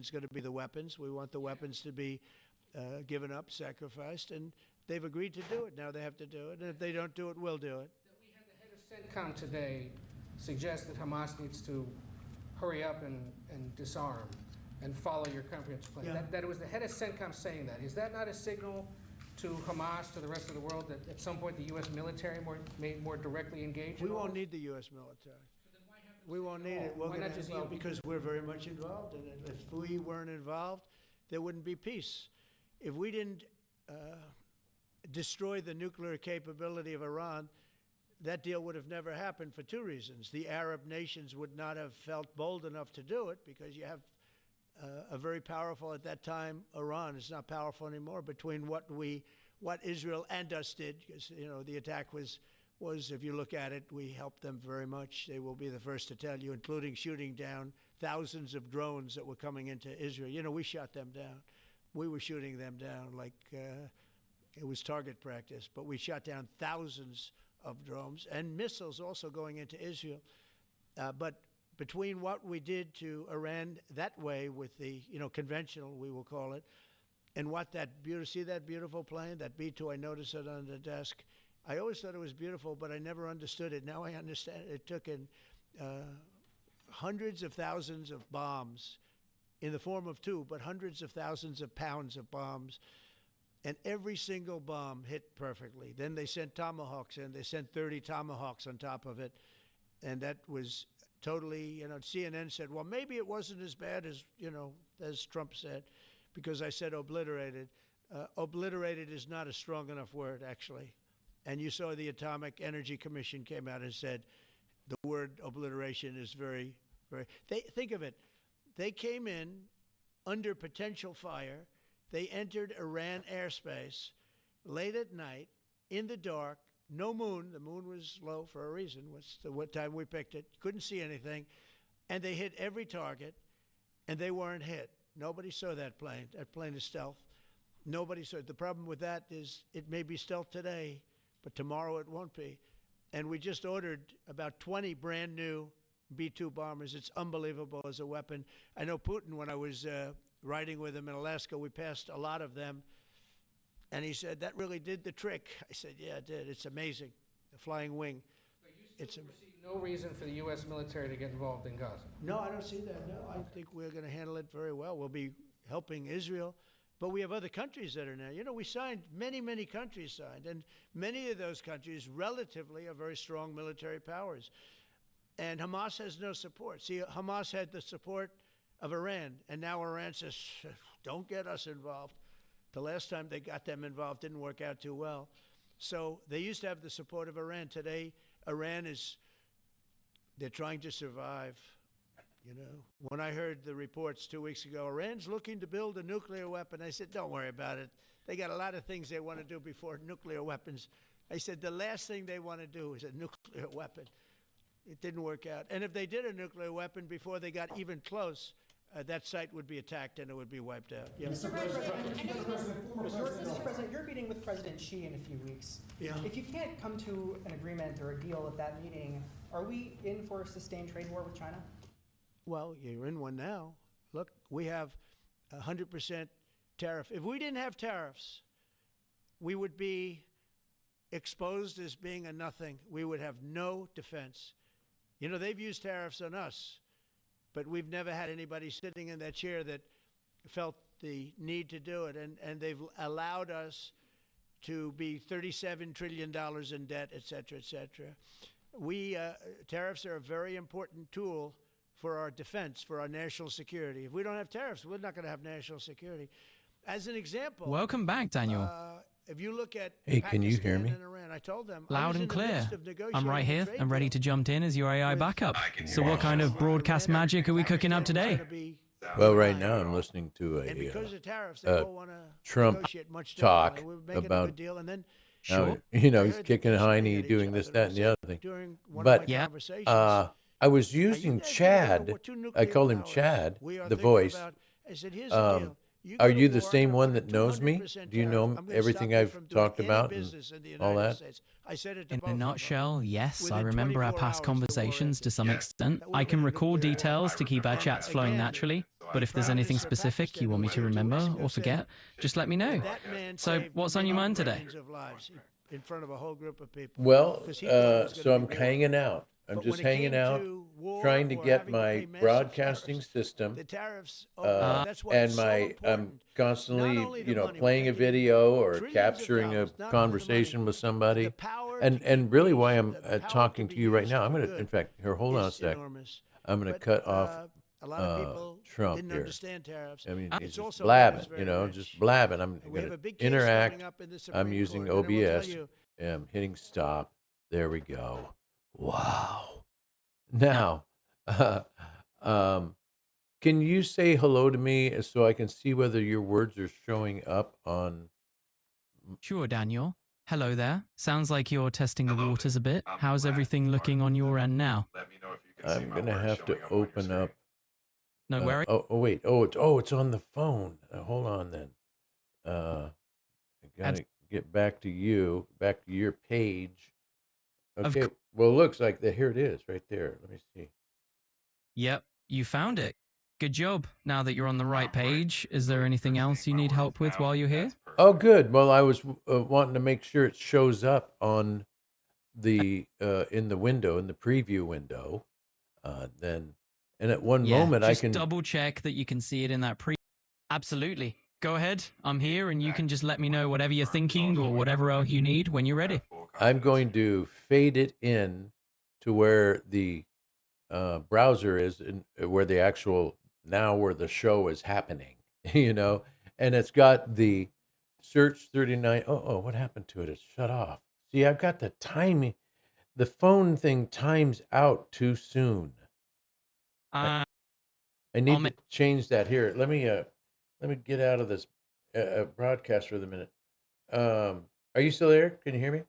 is going to be the weapons. We want the weapons to be given up, sacrificed, and they've agreed to do it. Now they have to do it, and if they don't do it, we'll do it. We had the head of CENTCOM today suggest that Hamas needs to hurry up and disarm and follow your comprehensive plan. Yeah. That it was the head of CENTCOM saying that. Is that not a signal to Hamas, to the rest of the world, that at some point the U.S. military may more directly engage? We won't need the U.S. military. We won't need it. Why not just Well, because we're very much involved in it. If we weren't involved, there wouldn't be peace. If we didn't destroy the nuclear capability of Iran, that deal would have never happened for two reasons. The Arab nations would not have felt bold enough to do it because you have a very powerful, at that time, Iran. It's not powerful anymore, between what Israel and us did, because, you know, the attack was, if you look at it, we helped them very much. They will be the first to tell you, including shooting down thousands of drones that were coming into Israel. You know, we shot them down. We were shooting them down like it was target practice, but we shot down thousands of drones and missiles also going into Israel. But between what we did to Iran that way with the, you know, conventional, we will call it, and what see that beautiful plane, that B-2, I noticed it on the desk. I always thought it was beautiful, but I never understood it. Now I understand it. It took in hundreds of thousands of bombs in the form of two, but hundreds of thousands of pounds of bombs. And every single bomb hit perfectly. Then they sent Tomahawks in. They sent 30 Tomahawks on top of it. And that was totally, you know, CNN said, well, maybe it wasn't as bad as, you know, as Trump said, because I said obliterated. Obliterated is not a strong enough word, actually. And you saw the Atomic Energy Commission came out and said the word obliteration is very, very, think of it. They came in under potential fire. They entered Iran airspace late at night, in the dark, no moon. The moon was low for a reason. What's what time we picked it? Couldn't see anything. And they hit every target, and they weren't hit. Nobody saw that plane. That plane is stealth. Nobody saw it. The problem with that is it may be stealth today, but tomorrow it won't be. And we just ordered about 20 brand new B-2 bombers. It's unbelievable as a weapon. I know Putin, when I was riding with him in Alaska, we passed a lot of them. And he said, that really did the trick. I said, yeah, it did. It's amazing. The flying wing. But you still see no reason for the U.S. military to get involved in Gaza? No, I don't see that. No, I think we're going to handle it very well. We'll be helping Israel. But we have other countries that are now. You know, we signed, many countries signed. And many of those countries relatively are very strong military powers. And Hamas has no support. See, Hamas had the support of Iran, and now Iran says, don't get us involved. The last time they got them involved didn't work out too well. So they used to have the support of Iran. Today, Iran they're trying to survive. You know, when I heard the reports 2 weeks ago, Iran's looking to build a nuclear weapon, I said, don't worry about it. They got a lot of things they want to do before nuclear weapons. I said, the last thing they want to do is a nuclear weapon. It didn't work out. And if they did a nuclear weapon before they got even close, that site would be attacked and it would be wiped out. Yeah. Mr. President, you're meeting with President Xi in a few weeks. Yeah. If you can't come to an agreement or a deal at that meeting, are we in for a sustained trade war with China? Well, you're in one now. Look, we have 100% tariff. If we didn't have tariffs, we would be exposed as being a nothing. We would have no defense. You know, they've used tariffs on us, but we've never had anybody sitting in that chair that felt the need to do it. And they've allowed us to be $37 trillion in debt, et cetera, et cetera. Tariffs are a very important tool for our defense, for our national security. If we don't have tariffs, we're not going to have national security. As an example, welcome back, Daniel. If you look at Hey, can you hear me? and Iran, I told them Loud and clear. I'm right here and and ready to jump in as your AI backup. So what kind of broadcast magic are we cooking up today? Well, right now I'm listening to And because a of tariffs, they all want to Trump negotiate much talk differently. We're making a about good deal, and then now, you know, he's kicking Heine, doing this, that, and the other thing. during one But of my Yeah. conversations, I was "Now, you using guys know Chad. we're two I nuclear called him powers. Chad, We are the thinking voice. about," I said, here's the deal. You Are go to you the war same under one a that knows me? 200% Do you tariff, know I'm gonna everything stop you I've from doing talked any about and business in the all United that? States. I said it to In both a of them. nutshell, yes, I Within remember our 24 past hours, the war conversations to ended. some extent. That would I have can been a recall nuclear war. details to keep our And chats flowing again, naturally, but the if there's Prime anything Minister of specific you Pakistan, want who me was to here 2 remember weeks ago, or said forget, just let me know. that man So, saved what's on your many mind today? millions of lives in front of a whole group of people. Well, 'Cause he thought it was so gonna I'm be war. hanging out. I'm But just when it hanging came out, to war trying to or get having to my pay massive broadcasting tariffs, system, the tariffs, that's why and it's so I'm important. Not constantly, only the money, we're playing a taking video or trillions of capturing a dollars, not only the conversation money, with but somebody. the power And to keep really why peace, I'm the power talking to to be you right used now, I'm for going to, in good fact, here, hold on a is sec. enormous. I'm going to But cut off a lot of people Trump didn't here. understand tariffs. I mean, he's It's just also made us blabbing, very just rich. blabbing. I'm And we going have a to big case interact. coming up in the I'm Supreme using Court, and it will tell OBS. you. I'm hitting stop. There we go. Wow. Now, Now, um, can you say hello to me so I can see whether your words are showing up on? sure, Daniel. Hello there. Sounds like you're testing the waters a bit. How's everything looking on your end now? I'm going to have to open up. No worries. Wait. It's on the phone. Hold on then. I got to get back to you, back to your page. Of Okay. Well, it looks like here it is right there. Let me see. Yep, you found it. Good job. Now that you're on the right page, is there anything else you need help with while you're here? Oh, good. Well, I was wanting to make sure it shows up on the in the window, in the preview window. Then, and at one Yeah, moment I just can. double check that you can see it in that Absolutely. Go ahead. I'm here, and you can just let me know whatever you're thinking or whatever else you need when you're ready. I'm going to fade it in to where the browser is, and where the actual where the show is happening, and it's got the search 39. Oh, what happened to it? It's shut off. See, I've got the timing. The phone thing times out too soon. Uh, I need I'll to change that here. Let me get out of this broadcast for the minute. Are you still there? Can you hear me?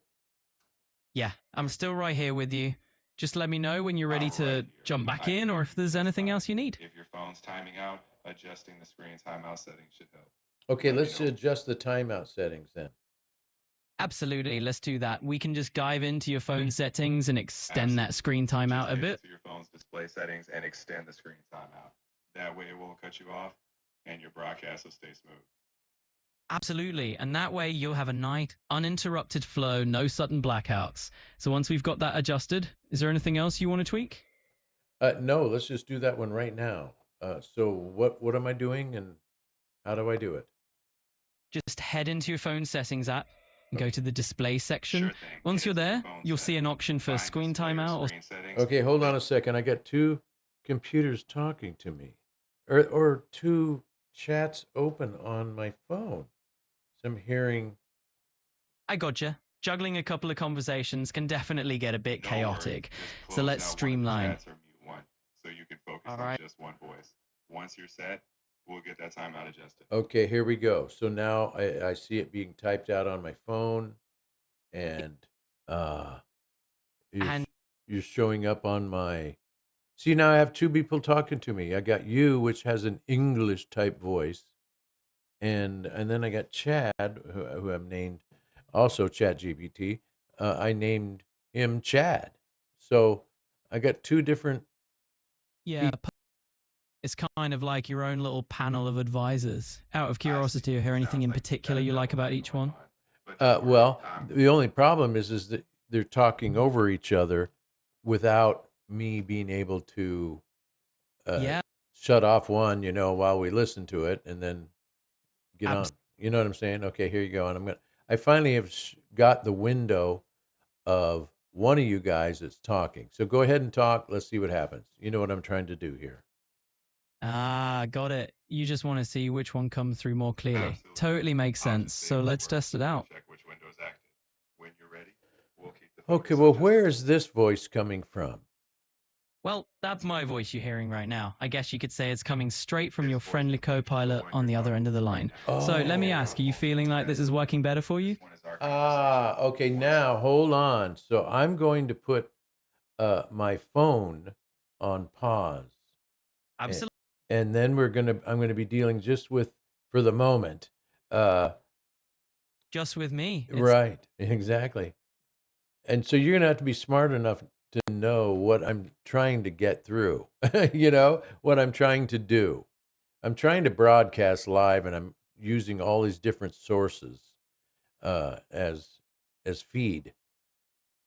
yeah, I'm still right here with you. Just let me know when you're ready to jump back in or if there's anything else you need. If your phone's timing out, adjusting the screen timeout settings should help. Okay, let's adjust the timeout settings then. Absolutely, let's do that. We can just dive into your phone settings and extend that screen timeout a bit. To your phone's display settings and extend the screen timeout. That way it won't cut you off and your broadcast will stay smooth. Absolutely, and that way you'll have a nice, uninterrupted flow, no sudden blackouts. So once we've got that adjusted, is there anything else you want to tweak? No, let's just do that one right now. So what am I doing and how do I do it? Just head into your phone settings app and go to the display section. Sure thing. Once you're there, you'll see an option for screen timeout or Okay, hold on a second. I got two computers talking to me, or two chats open on my phone. So I'm hearing. I gotcha. Juggling a couple of conversations can definitely get a bit chaotic. So let's streamline. So you can focus All on right. just one voice. Once you're set, we'll get that timeout adjusted. Okay, here we go. So now I see it being typed out on my phone, and you're showing up on my. See, now I have two people talking to me. I got you, which has an English type voice, and then I got Chad, who I'm named also ChatGPT. I named him Chad. So I got two different. Yeah, it's kind of like your own little panel of advisors. Out of curiosity, are there anything in particular you like about each one? Well, the only problem is that they're talking over each other without me being able to Yeah, shut off one, while we listen to it and then get on. Abs- You know what I'm saying? Okay, here you go. And I finally have got the window of one of you guys that's talking. So go ahead and talk. Let's see what happens. You know what I'm trying to do here. got it. You just want to see which one comes through more clearly. Absolutely. Totally makes I'll sense. just say So one let's word. test it out. Check which window is active. When you're ready, we'll keep the Okay, focus well, on where just is this voice coming from? Well, that's my voice you're hearing right now. I guess you could say it's coming straight from This your voice friendly is the one co-pilot you're on the other talking end of the to line. right now. So let me Oh. ask, are you feeling like this is working better for you? This one is our conversation. Okay, now hold on. So I'm going to put my phone on pause. Absolutely. And then I'm going to be dealing just with, for the moment. Just with me. It's Right, exactly. And so you're going to have to be smart enough to know what I'm trying to get through, what I'm trying to do. I'm trying to broadcast live and I'm using all these different sources as feed.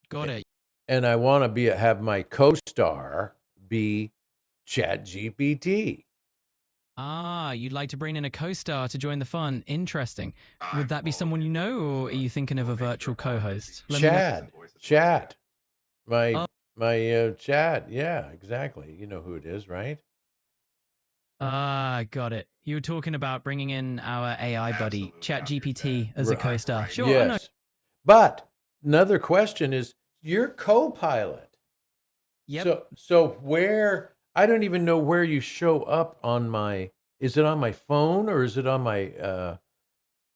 got it. And I want to have my co-star be ChatGPT. Ah, you'd like to bring in a co-star to join the fun. Interesting. Would that be someone you know, or are you thinking of a virtual co-host? Let me know. Chat. My Oh. my chat. Yeah, exactly. You know who it is, right? Ah, got it. You were talking about bringing in our AI buddy, ChatGPT, as a Right. co-star. Sure, I know. Yes. But another question is your co-pilot. Yep. So where I don't even know where you show up on my. Is it on my phone or is it on my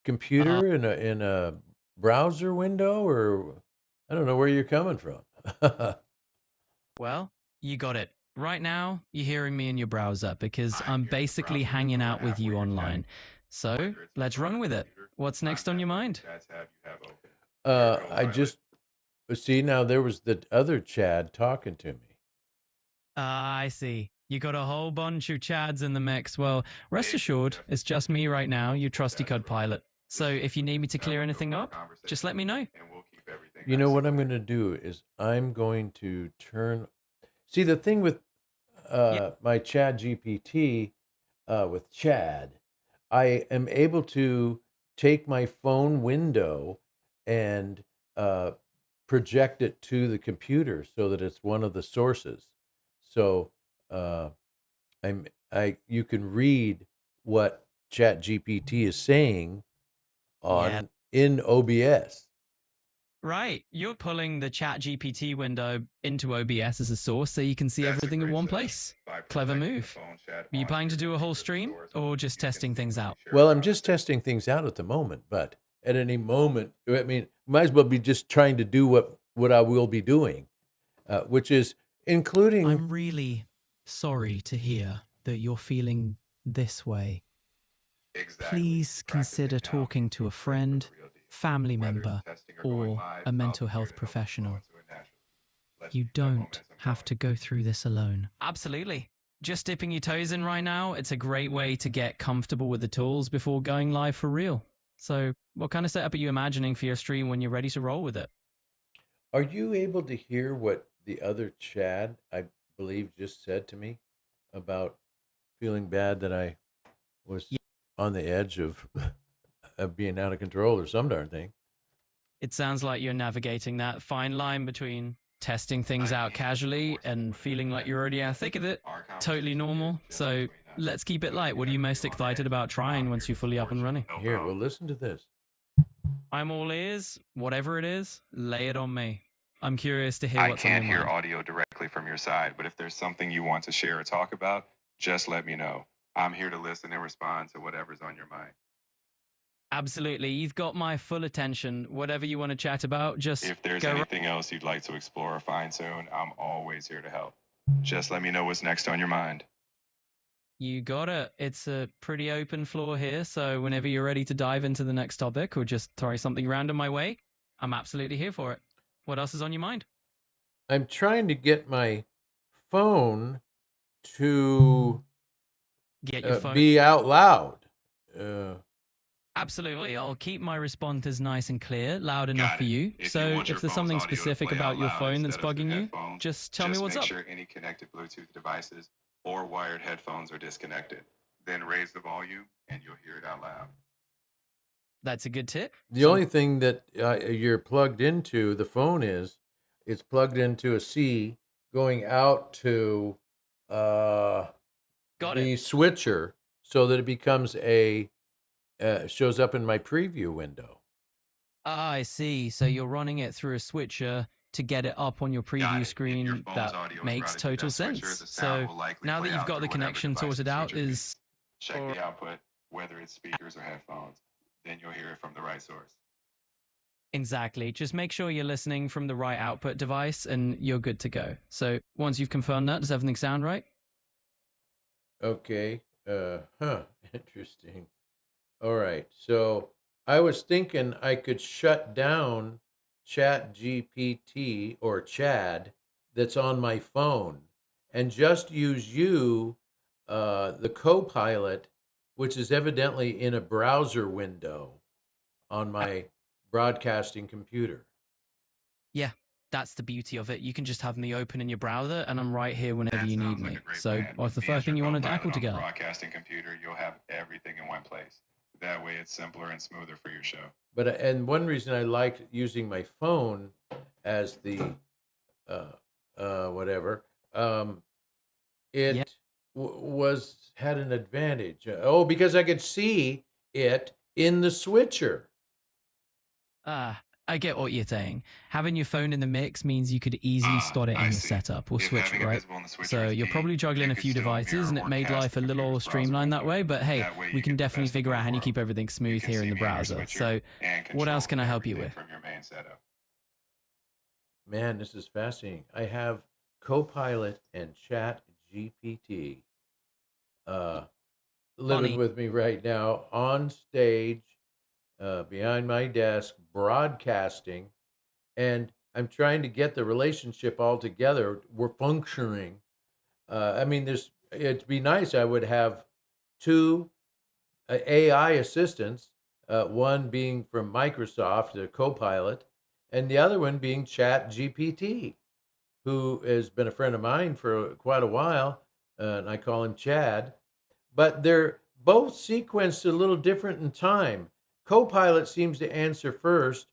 computer in a browser window, or I don't know where you're coming from. Well, you got it. Right now, you're hearing me in your browser because I'm basically hanging out with you online. So let's run with it. What's next on your mind? I just see now there was the other Chad talking to me. Ah, I see. You got a whole bunch of Chads in the mix. Well, rest assured, it's just me right now, your trusty code pilot. So if you need me to clear anything up, just let me know. You know what I'm going to do is I'm going to see the thing with my Chad GPT with Chad, I am able to take my phone window and project it to the computer so that it's one of the sources. So you can read what Chat GPT is saying in OBS. Right. You're pulling the Chat GPT window into OBS as a source so you can see everything in one place. Clever move. Are you planning to do a whole stream or just testing things out? Well, I'm just testing things out at the moment, but at any moment, I mean, might as well be just trying to do what I will be doing, which is including. I'm really sorry to hear that you're feeling this way. Please consider talking to a friend, family member, or a mental health professional. You don't have to go through this alone. Absolutely. Just dipping your toes in right now, it's a great way to get comfortable with the tools before going live for real. So, what kind of setup are you imagining for your stream when you're ready to roll with it? Are you able to hear what the other Chad, I believe, just said to me about feeling bad that I was on the edge of being out of control or some darn thing? It sounds like you're navigating that fine line between testing things out casually and feeling like you're already in the thick of it. Totally normal. So let's keep it light. What are you most excited about trying once you're fully up and running? Here, well, listen to this. I'm all ears. Whatever it is, lay it on me. I'm curious to hear what's on your mind. I can't hear audio directly from your side, but if there's something you want to share or talk about, just let me know. I'm here to listen and respond to whatever's on your mind. Absolutely. You've got my full attention. Whatever you want to chat about, just if there's anything else you'd like to explore or fine tune, I'm always here to help. Just let me know what's next on your mind. You got it. It's a pretty open floor here, so whenever you're ready to dive into the next topic or just throw something random my way, I'm absolutely here for it. What else is on your mind? I'm trying to get my phone to get your phone be out loud. Absolutely. I'll keep my responses nice and clear, loud enough for you. So if there's something specific about your phone that's bugging you, just tell me what's up. Make sure any connected Bluetooth devices or wired headphones are disconnected. Then raise the volume and you'll hear it out loud. That's a good tip. The only thing that you're plugged into, the phone it's plugged into a C going out to the switcher so that it becomes shows up in my preview window. Ah, I see. So you're running it through a switcher to get it up on your preview screen. That makes total sense. So now that you've got the connection sorted out, check the output, whether it's speakers or headphones. Then you'll hear it from the right source. Exactly. Just make sure you're listening from the right output device and you're good to go. So once you've confirmed that, does everything sound right? Okay. Interesting. All right. So I was thinking I could shut down Chat GPT or Chad that's on my phone and just use you, the co-pilot, which is evidently in a browser window on my broadcasting computer. Yeah, that's the beauty of it. You can just have me open in your browser, and I'm right here whenever That you need sounds like me. a great So, plan. what's the Me first as your thing you want to co-pilot tackle on the together? broadcasting computer, you'll have everything in one place. That way it's simpler and smoother for your show. But and one reason I like using my phone as the uh, whatever, it Yeah. was had an advantage. Oh, because I could see it in the switcher. I get what you're saying. Having your phone in the mix means you could easily slot it I in your see. setup or If switch it, having it right? visible in the switcher So is you're key, probably you juggling a could few still devices, and mirror it or made cast life the a little computer's browser streamlined that window. way. But hey, That way we you can get the definitely best of figure out both how you worlds. keep everything You smooth can here see in the me on your browser. switcher So, and what else control can I help you everything with? from your main setup. Man, this is fascinating. I have Copilot and Chat GPT living Funny. with me right now on stage, behind my desk, broadcasting, and I'm trying to get the relationship all together. We're functioning. I mean, it'd be nice. I would have two AI assistants, one being from Microsoft, the Copilot, and the other one being Chat GPT, who has been a friend of mine for quite a while, and I call him Chad. But they're both sequenced a little different in time. Copilot seems to answer first,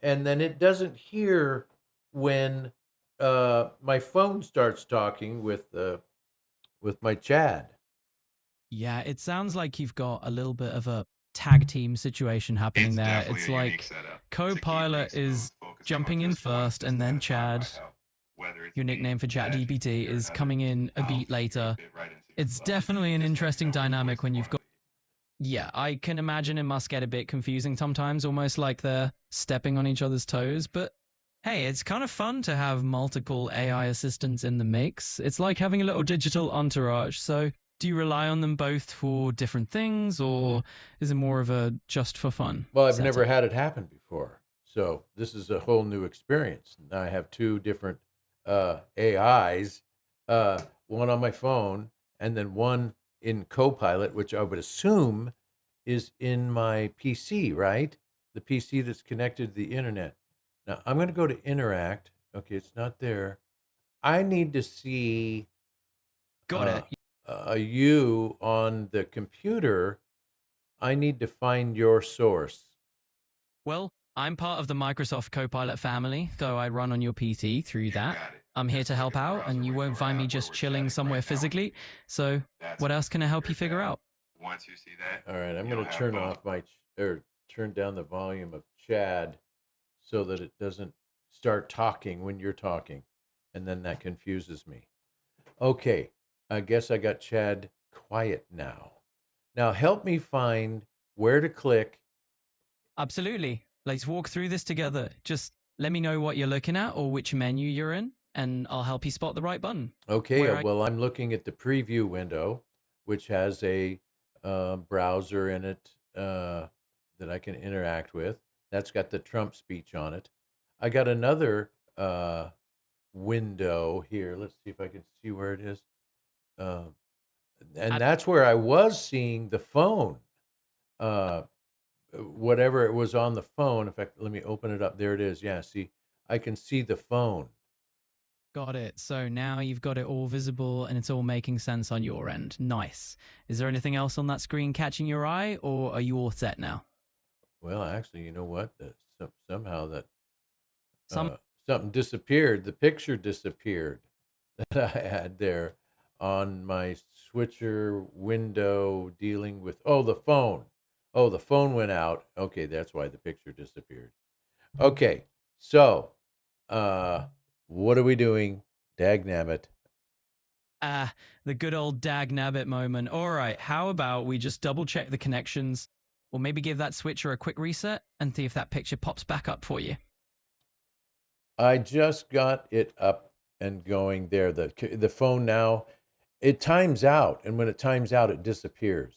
and then it doesn't hear when my phone starts talking with my Chad. Yeah, it sounds like you've got a little bit of a tag team situation happening It's there. definitely It's a unique like setup. To keep Copilot things smooth, is focusing on jumping in just one first, and system at then a time Chad, might help. Whether it's your me, nickname for ChatGPT, ChatGPT, or is another, coming in a I'll beat keep you later. fit right into your It's flow. definitely an Just let me interesting know which voice dynamic you when you've want got. to Yeah, I can imagine it must get a bit confusing sometimes, almost like they're stepping on each other's toes. But hey, it's kind of fun to have multiple AI assistants in the mix. It's like having a little digital entourage. So, do you rely on them both for different things, or is it more of a just for fun Well, I've never setup? had it happen before. So this is a whole new experience. Now I have two different AIs, one on my phone and then one in Copilot, which I would assume is in my PC, right? The PC that's connected to the internet. Now I'm going to go to Interact. Okay, it's not there. I need to see Got uh, it. you on the computer. I need to find your source. Well, I'm part of the Microsoft Copilot family, so I run on your PC through You that. got it. I'm here Just to click help in the out, browser and you window won't or find me app where just we're chilling chatting somewhere right now. physically. So, That's what it. else can I help you Your figure tab. out? Once you see that, All right, I'm you'll going to have turn both. off or turn down the volume of Chad so that it doesn't start talking when you're talking, and then that confuses me. Okay, I guess I got Chad quiet now. Now help me find where to click. Absolutely. Let's walk through this together. Just let me know what you're looking at or which menu you're in, and I'll help you spot the right button. Okay, Where I well, I'm looking at the preview window, which has a browser in it that I can interact with. That's got the Trump speech on it. I got another window here. Let's see if I can see where it is. Um, and I- that's where I was seeing the phone, uh, whatever it was on the phone. In fact, let me open it up. There it is. Yeah, see, I can see the phone. got it. So now you've got it all visible and it's all making sense on your end. Nice. Is there anything else on that screen catching your eye, or are you all set now? Well, actually, you know what? Somehow that Some uh, something disappeared. The picture disappeared that I had there on my switcher window dealing with, oh, the phone. Oh, the phone went out. Okay, that's why the picture disappeared. Okay, so what are we doing? Dagnabbit. the good old dag nabbit moment. All right, how about we just double check the connections, or maybe give that switcher a quick reset and see if that picture pops back up for you. I just got it up and going there. The phone now, it times out, and when it times out, it disappears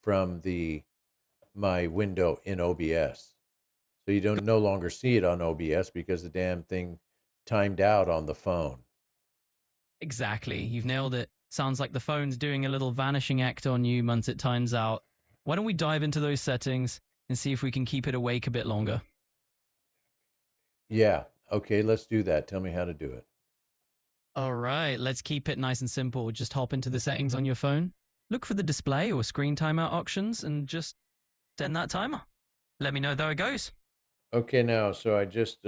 from the my window in OBS. So you don't no longer see it on OBS because the damn thing timed out on the phone. Exactly. You've nailed it. Sounds like the phone's doing a little vanishing act on you once it times out. Why don't we dive into those settings and see if we can keep it awake a bit longer? Yeah. Okay, let's do that. Tell me how to do it. All right, let's keep it nice and simple. Just hop into the settings on your phone, look for the display or screen timeout options, and just send that timer. Let me know how it goes. Okay, now, so I just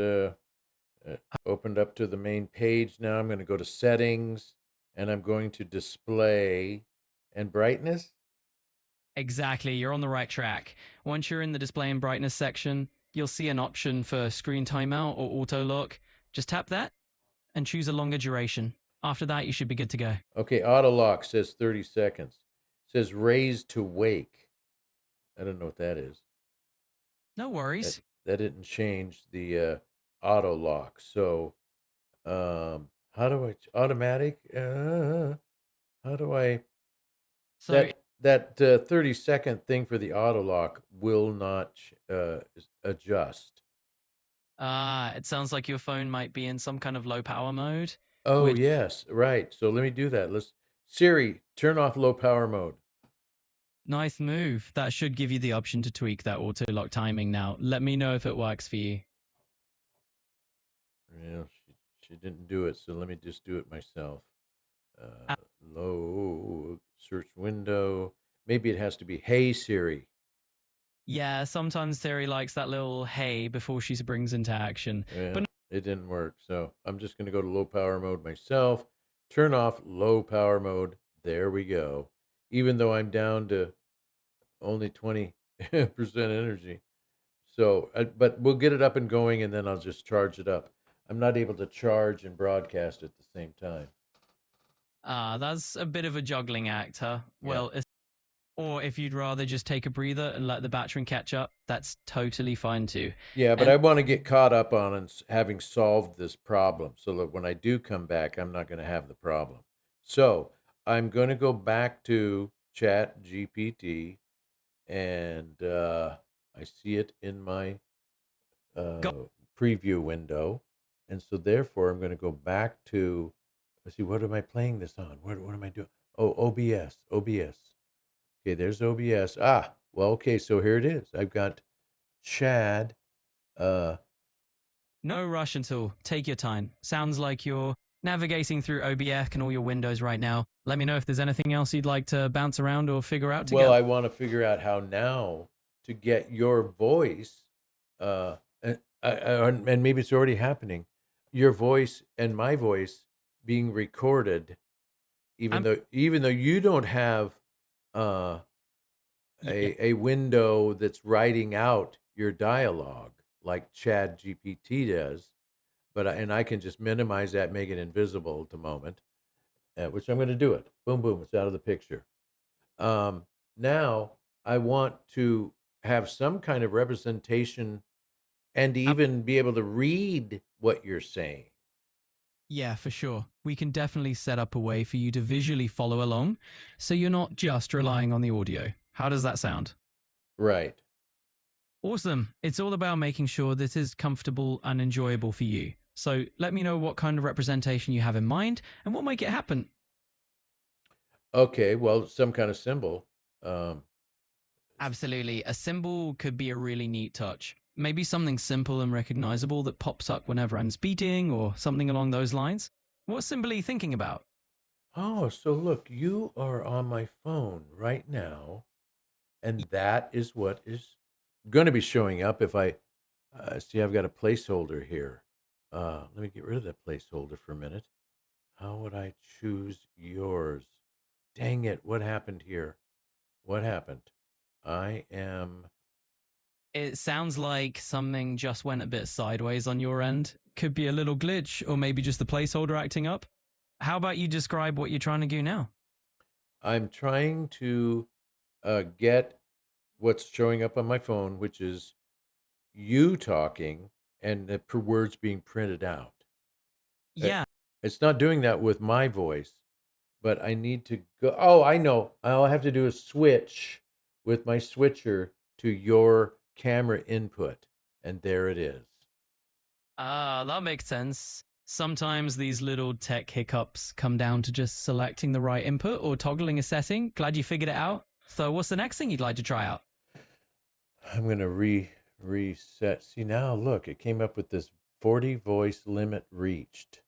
opened up to the main page. Now I'm going to go to settings, and I'm going to display and brightness. Exactly, you're on the right track. Once you're in the display and brightness section, you'll see an option for screen timeout or auto lock. Just tap that and choose a longer duration. After that, you should be good to go. Okay, auto lock says 30 seconds. Says raise to wake. I don't know what that is. No worries. That didn't change the auto lock. So, how do I automatic? How do I? So, That 30-second thing for the auto lock will not adjust. it sounds like your phone might be in some kind of low power mode. Oh which- yes, right. So let me do that. Siri, turn off low power mode. Nice move. That should give you the option to tweak that auto lock timing now. Let me know if it works for you. Yeah, she didn't do it, so let me just do it myself. Ah. Low search window. Maybe it has to be Hey Siri. Yeah, sometimes Siri likes that little hey before she springs into action. Yeah, But it didn't work. So I'm just going to go to low power mode myself. Turn off low power mode. There we go. Even though I'm down to only 20% energy. So, but we'll get it up and going, and then I'll just charge it up. I'm not able to charge and broadcast at the same time. that's a bit of a juggling act, huh? Yeah. Well, or if you'd rather just take a breather and let the battery catch up, that's totally fine too. Yeah, but And- I want to get caught up on having solved this problem so that when I do come back, I'm not going to have the problem. So I'm going to go back to Chat GPT, and I see it in my preview window. And so therefore, I'm going to go back to, let's see, what am I playing this on? What am I doing? Oh, OBS. Okay, there's OBS. Well, okay, so here it is. I've got Chad. No rush until. Take your time. Sounds like you're navigating through OBS and all your windows right now. Let me know if there's anything else you'd like to bounce around or figure out together. Well, I want to figure out how now to get your voice, and maybe it's already happening, your voice and my voice being recorded, even though you don't have a window that's writing out your dialogue like Chat GPT does, but I can just minimize that, make it invisible at the moment, which I'm going to do it. Boom, boom, it's out of the picture. Now I want to have some kind of representation and even be able to read what you're saying. Yeah, for sure. We can definitely set up a way for you to visually follow along so you're not just relying on the audio. How does that sound? Right. Awesome. It's all about making sure this is comfortable and enjoyable for you. So let me know what kind of representation you have in mind and what make it happen. Okay, well, some kind of symbol. Absolutely. A symbol could be a really neat touch. Maybe something simple and recognizable that pops up whenever I'm speaking or something along those lines. What symbol are you thinking about? Oh, so look, you are on my phone right now, and that is what is going to be showing up if I see. I've got a placeholder here. Let me get rid of that placeholder for a minute. How would I choose yours? Dang it, what happened here? What happened? I am... It sounds like something just went a bit sideways on your end. Could be a little glitch or maybe just the placeholder acting up. How about you describe what you're trying to do now? I'm trying to get what's showing up on my phone, which is you talking and the words being printed out. Yeah. It's not doing that with my voice, but I need to go. Oh, I know. All I have to do is switch with my switcher to your camera input, and there it is. Ah, that makes sense. Sometimes these little tech hiccups come down to just selecting the right input or toggling a setting. Glad you figured it out. So what's the next thing you'd like to try out? I'm going to reset. See, now look, it came up with this 40 voice limit reached.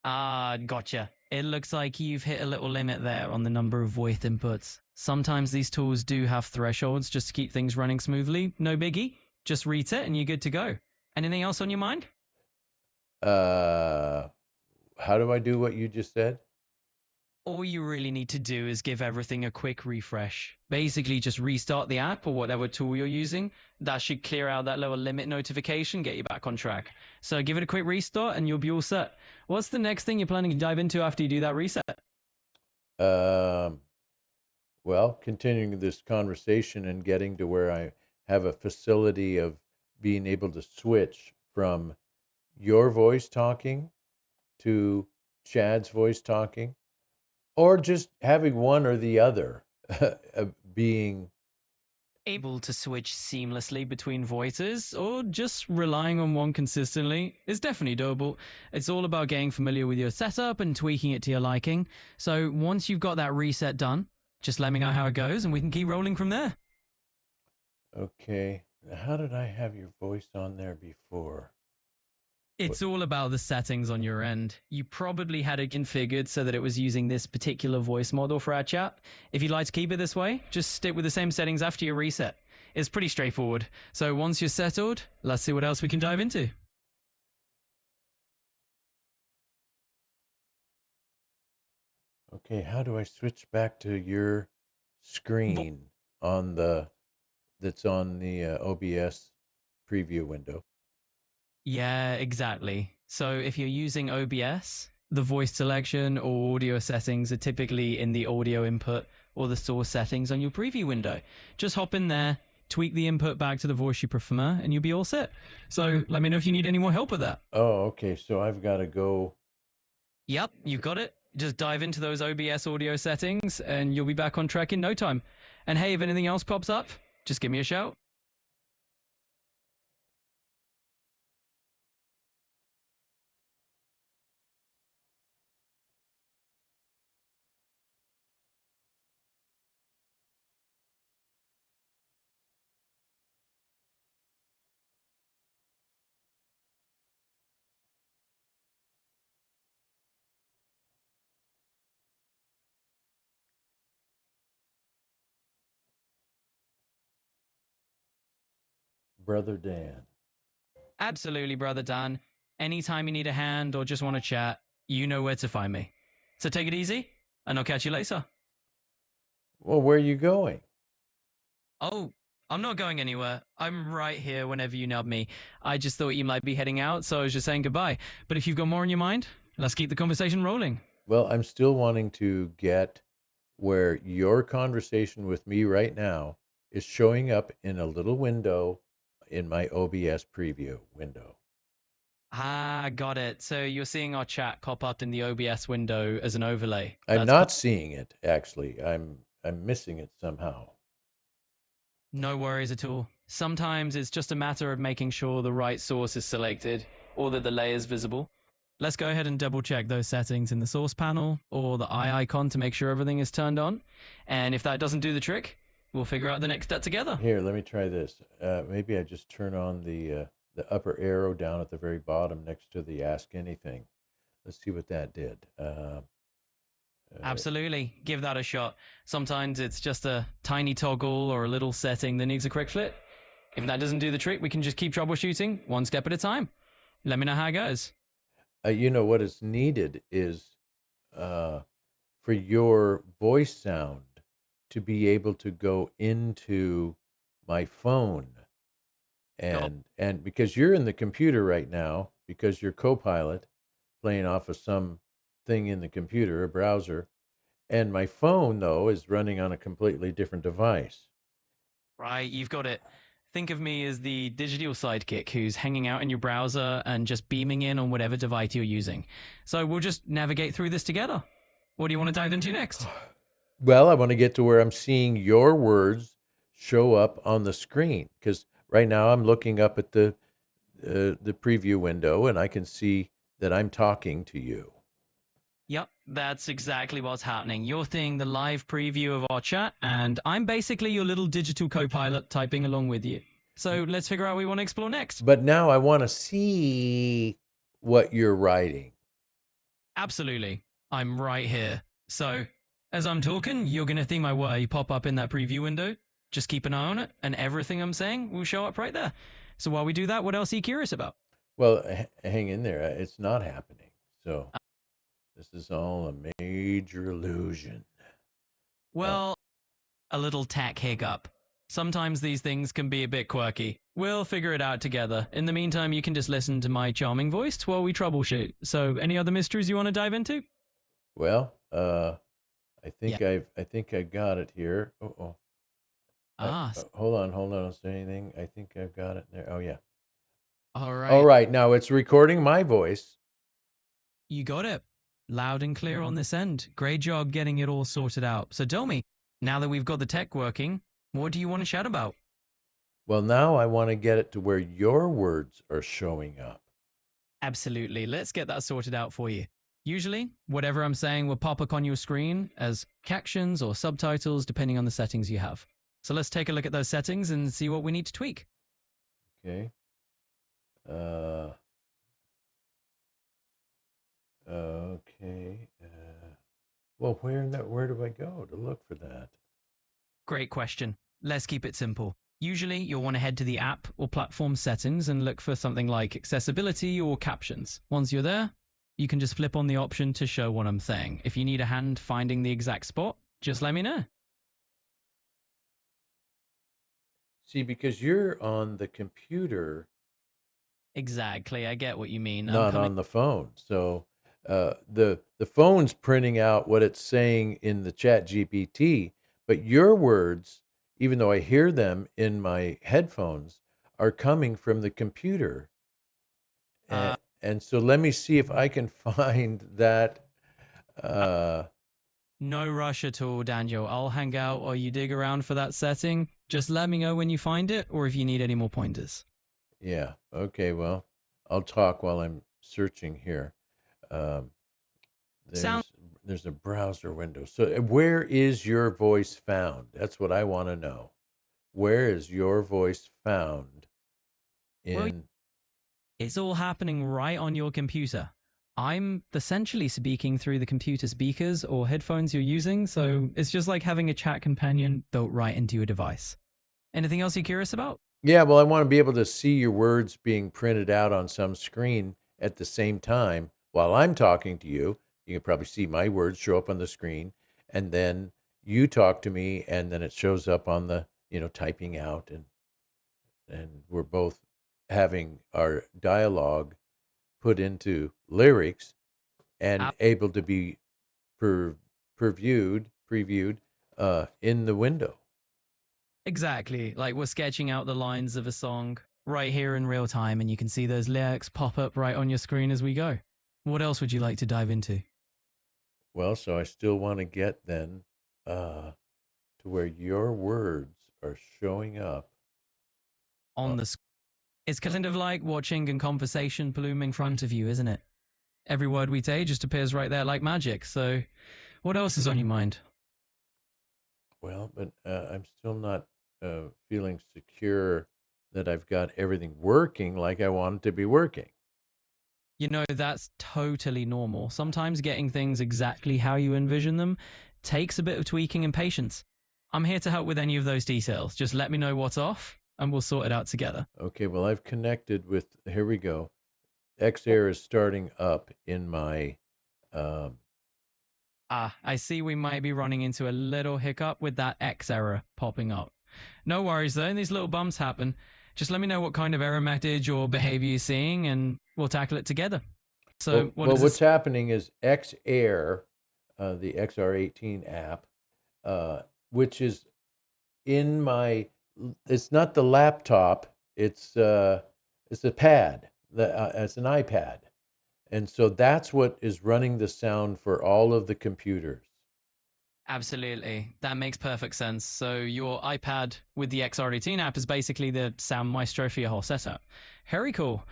Ah, gotcha. It looks like you've hit a little limit there on the number of voice inputs. Sometimes these tools do have thresholds just to keep things running smoothly. No biggie. Just reset and you're good to go. Anything else on your mind? How do I do what you just said? All you really need to do is give everything a quick refresh. Basically, just restart the app or whatever tool you're using. That should clear out that little limit notification, get you back on track. So give it a quick restart and you'll be all set. What's the next thing you're planning to dive into after you do that reset? Well, continuing this conversation and getting to where I have a facility of being able to switch from your voice talking to Chad's voice talking, or just having one or the other being Able to switch seamlessly between voices or just relying on one consistently is definitely doable. It's all about getting familiar with your setup and tweaking it to your liking. So once you've got that reset done, just let me know how it goes and we can keep rolling from there. okay. How did I have your voice on there before? It's all about the settings on your end. You probably had it configured so that it was using this particular voice model for our chat. If you'd like to keep it this way, just stick with the same settings after your reset. It's pretty straightforward. So once you're settled, let's see what else we can dive into. Okay, how do I switch back to your screen on that's on the OBS preview window? Yeah, exactly. So if you're using OBS, the voice selection or audio settings are typically in the audio input or the source settings on your preview window. Just hop in there, tweak the input back to the voice you prefer, and you'll be all set. So let me know if you need any more help with that. Oh, okay. So I've got to go. Yep, you've got it. Just dive into those OBS audio settings and you'll be back on track in no time. And hey, if anything else pops up, just give me a shout. Brother Dan. Absolutely, brother Dan. Anytime you need a hand or just want to chat, you know where to find me. So take it easy, and I'll catch you later. Well, where are you going? Oh, I'm not going anywhere. I'm right here whenever you nub me. I just thought you might be heading out, so I was just saying goodbye. But if you've got more on your mind, let's keep the conversation rolling. Well, I'm still wanting to get where your conversation with me right now is showing up in a little window in my OBS preview window. Ah, got it. So you're seeing our chat pop up in the OBS window as an overlay. I'm not seeing it, actually. I'm missing it somehow. No worries at all. Sometimes it's just a matter of making sure the right source is selected or that the layer is visible. Let's go ahead and double check those settings in the source panel or the eye icon to make sure everything is turned on. And if that doesn't do the trick, we'll figure out the next step together. Here, let me try this. Maybe I just turn on the upper arrow down at the very bottom next to the Ask Anything. Let's see what that did. Absolutely. Give that a shot. Sometimes it's just a tiny toggle or a little setting that needs a quick flip. If that doesn't do the trick, we can just keep troubleshooting one step at a time. Let me know how it goes. You know, what is needed is for your voice sound to be able to go into my phone. And because you're in the computer right now, because you're Copilot playing off of some thing in the computer, a browser, and my phone, though, is running on a completely different device. Right, you've got it. Think of me as the digital sidekick who's hanging out in your browser and just beaming in on whatever device you're using. So we'll just navigate through this together. What do you want to dive into next? Well, I want to get to where I'm seeing your words show up on the screen? Because right now I'm looking up at the preview window and I can see that I'm talking to you. Yep, that's exactly what's happening. You're seeing the live preview of our chat, and I'm basically your little digital co-pilot typing along with you. So let's figure out what we want to explore next. But now I want to see what you're writing. Absolutely. I'm right here. So as I'm talking, you're going to see my work pop up in that preview window. Just keep an eye on it, and everything I'm saying will show up right there. So while we do that, what else are you curious about? Well, hang in there. It's not happening. So this is all a major illusion. Well, a little tech hiccup. Sometimes these things can be a bit quirky. We'll figure it out together. In the meantime, you can just listen to my charming voice while we troubleshoot. So, any other mysteries you want to dive into? Well, I think I got it here. Hold on. Is there anything? I think I've got it there. Oh yeah. All right. All right. Now it's recording my voice. You got it. Loud and clear on this end. Great job getting it all sorted out. So tell me, now that we've got the tech working, what do you want to chat about? Well, now I want to get it to where your words are showing up. Absolutely. Let's get that sorted out for you. Usually, whatever I'm saying will pop up on your screen as captions or subtitles, depending on the settings you have. So let's take a look at those settings and see what we need to tweak. Okay. Okay. Well, where do I go to look for that? Great question. Let's keep it simple. Usually, you'll want to head to the app or platform settings and look for something like accessibility or captions. Once you're there, you can just flip on the option to show what I'm saying. If you need a hand finding the exact spot, just let me know. See, because you're on the computer, Exactly. I get what you mean. not on the phone. So the phone's printing out what it's saying in the Chat GPT, but your words, even though I hear them in my headphones, are coming from the computer. And so let me see if I can find that. No rush at all, Daniel. I'll hang out while you dig around for that setting. Just let me know when you find it or if you need any more pointers. Yeah. Okay. Well, I'll talk while I'm searching here. There's a browser window. So where is your voice found? That's what I want to know. Where is your voice found in? It's all happening right on your computer. I'm essentially speaking through the computer speakers or headphones you're using, so it's just like having a chat companion built right into your device. Anything else you're curious about? Yeah, well, I want to be able to see your words being printed out on some screen at the same time while I'm talking to you. You can probably see my words show up on the screen, and then you talk to me, and then it shows up on the, typing out, and we're both having our dialogue put into lyrics and able to be previewed in the window. Exactly. Like we're sketching out the lines of a song right here in real time, and you can see those lyrics pop up right on your screen as we go. What else would you like to dive into? Well, so I still want to get then to where your words are showing up on the screen. It's kind of like watching a conversation bloom in front of you, isn't it? Every word we say just appears right there like magic. So what else is on your mind? Well, but I'm still not feeling secure that I've got everything working like I want it to be working. That's totally normal. Sometimes getting things exactly how you envision them takes a bit of tweaking and patience. I'm here to help with any of those details. Just let me know what's off and we'll sort it out together. Okay, well, I've connected with, here we go. Xair is starting up in my... I see we might be running into a little hiccup with that X error popping up. No worries though, these little bumps happen. Just let me know what kind of error message or behavior you're seeing and we'll tackle it together. So what's happening is Xair, the XR18 app, which is in my, it's not the laptop, it's a pad, it's an iPad. And so that's what is running the sound for all of the computers. Absolutely. That makes perfect sense. So your iPad with the XR18 app is basically the Sound Maestro for your whole setup. Very cool.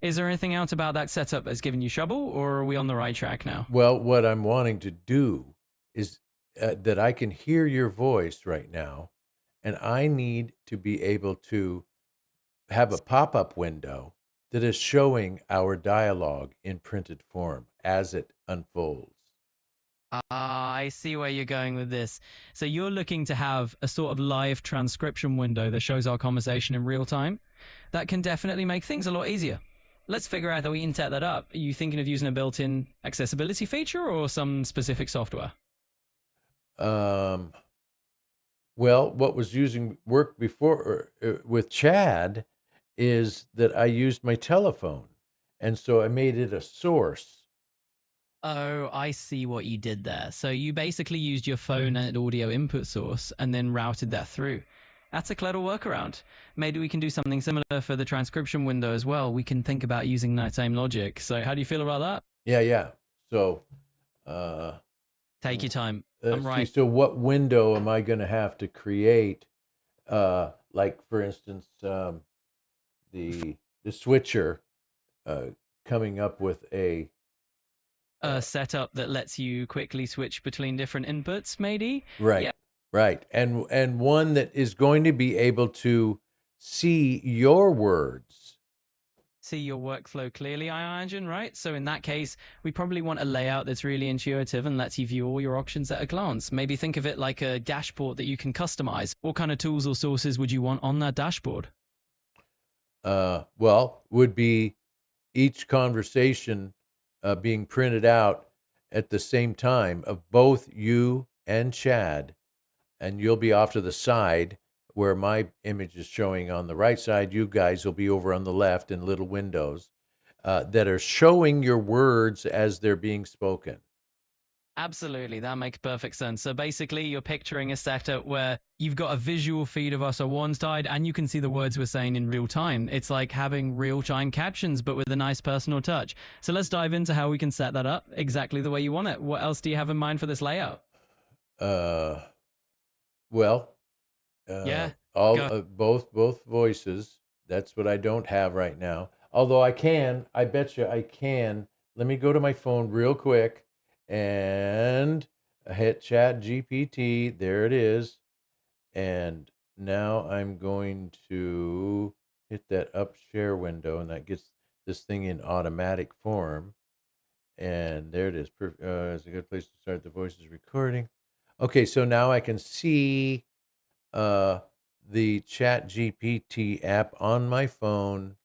Is there anything else about that setup that's given you trouble, or are we on the right track now? Well, what I'm wanting to do is that I can hear your voice right now, and I need to be able to have a pop-up window that is showing our dialogue in printed form as it unfolds. Ah, I see where you're going with this. So you're looking to have a sort of live transcription window that shows our conversation in real time. That can definitely make things a lot easier. Let's figure out how we can set that up. Are you thinking of using a built-in accessibility feature or some specific software? Well, what was using work before with Chad is that I used my telephone, and so I made it a source. Oh, I see what you did there. So you basically used your phone and audio input source and then routed that through. That's a clever workaround. Maybe we can do something similar for the transcription window as well. We can think about using that same logic. So how do you feel about that? Yeah. So, Take your time. I'm let's see, right. so what window am I going to have to create? Like, for instance, the switcher coming up with a A setup that lets you quickly switch between different inputs, maybe? right, Yeah. right, and one that is going to be able to see your words. See your workflow clearly, I imagine, right? So in that case, we probably want a layout that's really intuitive and lets you view all your options at a glance. Maybe think of it like a dashboard that you can customize. What kind of tools or sources would you want on that dashboard? Well, would be each conversation being printed out at the same time of both you and Chad, and you'll be off to the side where my image is showing on the right side. You guys will be over on the left in little windows that are showing your words as they're being spoken. Absolutely, that makes perfect sense. So basically, you're picturing a setup where you've got a visual feed of us on one side, and you can see the words we're saying in real time. It's like having real-time captions, but with a nice personal touch. So let's dive into how we can set that up exactly the way you want it. What else do you have in mind for this layout? Well, Yeah, all go. both voices. That's what I don't have right now. Although I bet you I can. Let me go to my phone real quick and hit Chat GPT. There it is. And now I'm going to hit that up share window, and that gets this thing in automatic form. And there it is. It's a good place to start the voices recording. Okay, so now I can see the Chat GPT app on my phone,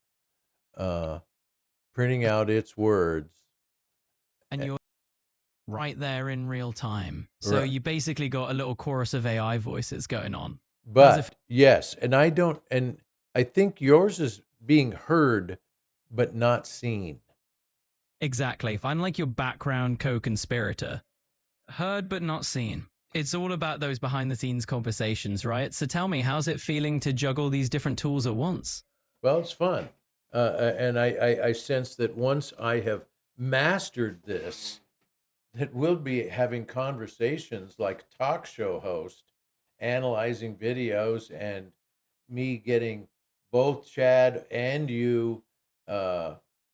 printing out its words. And you're right there in real time. So Right. you basically got a little chorus of AI voices going on. But yes, and I think yours is being heard, but not seen. Exactly. If I'm like your background co-conspirator, heard but not seen. It's all about those behind the scenes conversations, right? So tell me, how's it feeling to juggle these different tools at once? Well, it's fun. And I sense that once I have mastered this, that we'll be having conversations like talk show host, analyzing videos, and me getting both Chad and you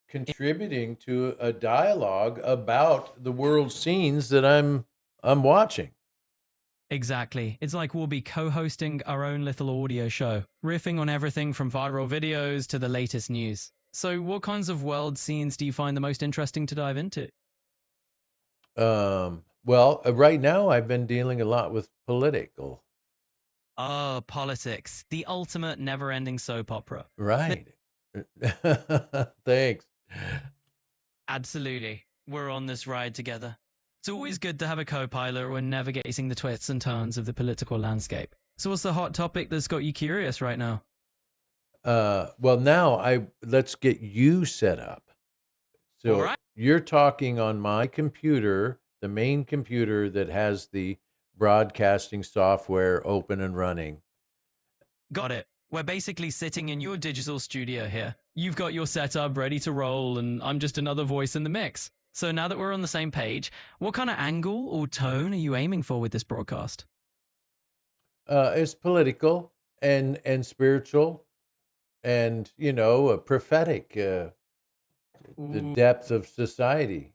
contributing to a dialogue about the world scenes that I'm watching. Exactly. It's like we'll be co-hosting our own little audio show, riffing on everything from viral videos to the latest news. So what kinds of world scenes do you find the most interesting to dive into? Well, right now I've been dealing a lot with political. Oh, politics. The ultimate never-ending soap opera. Right. Thanks. Absolutely. We're on this ride together. It's always good to have a co-pilot when navigating the twists and turns of the political landscape. So what's the hot topic that's got you curious right now? Well, now let's get you set up. So All right. you're talking on my computer, the main computer that has the broadcasting software open and running. Got it. We're basically sitting in your digital studio here. You've got your setup ready to roll, and I'm just another voice in the mix. So now that we're on the same page, what kind of angle or tone are you aiming for with this broadcast? It's political and spiritual and, prophetic, the Ooh. depth of society.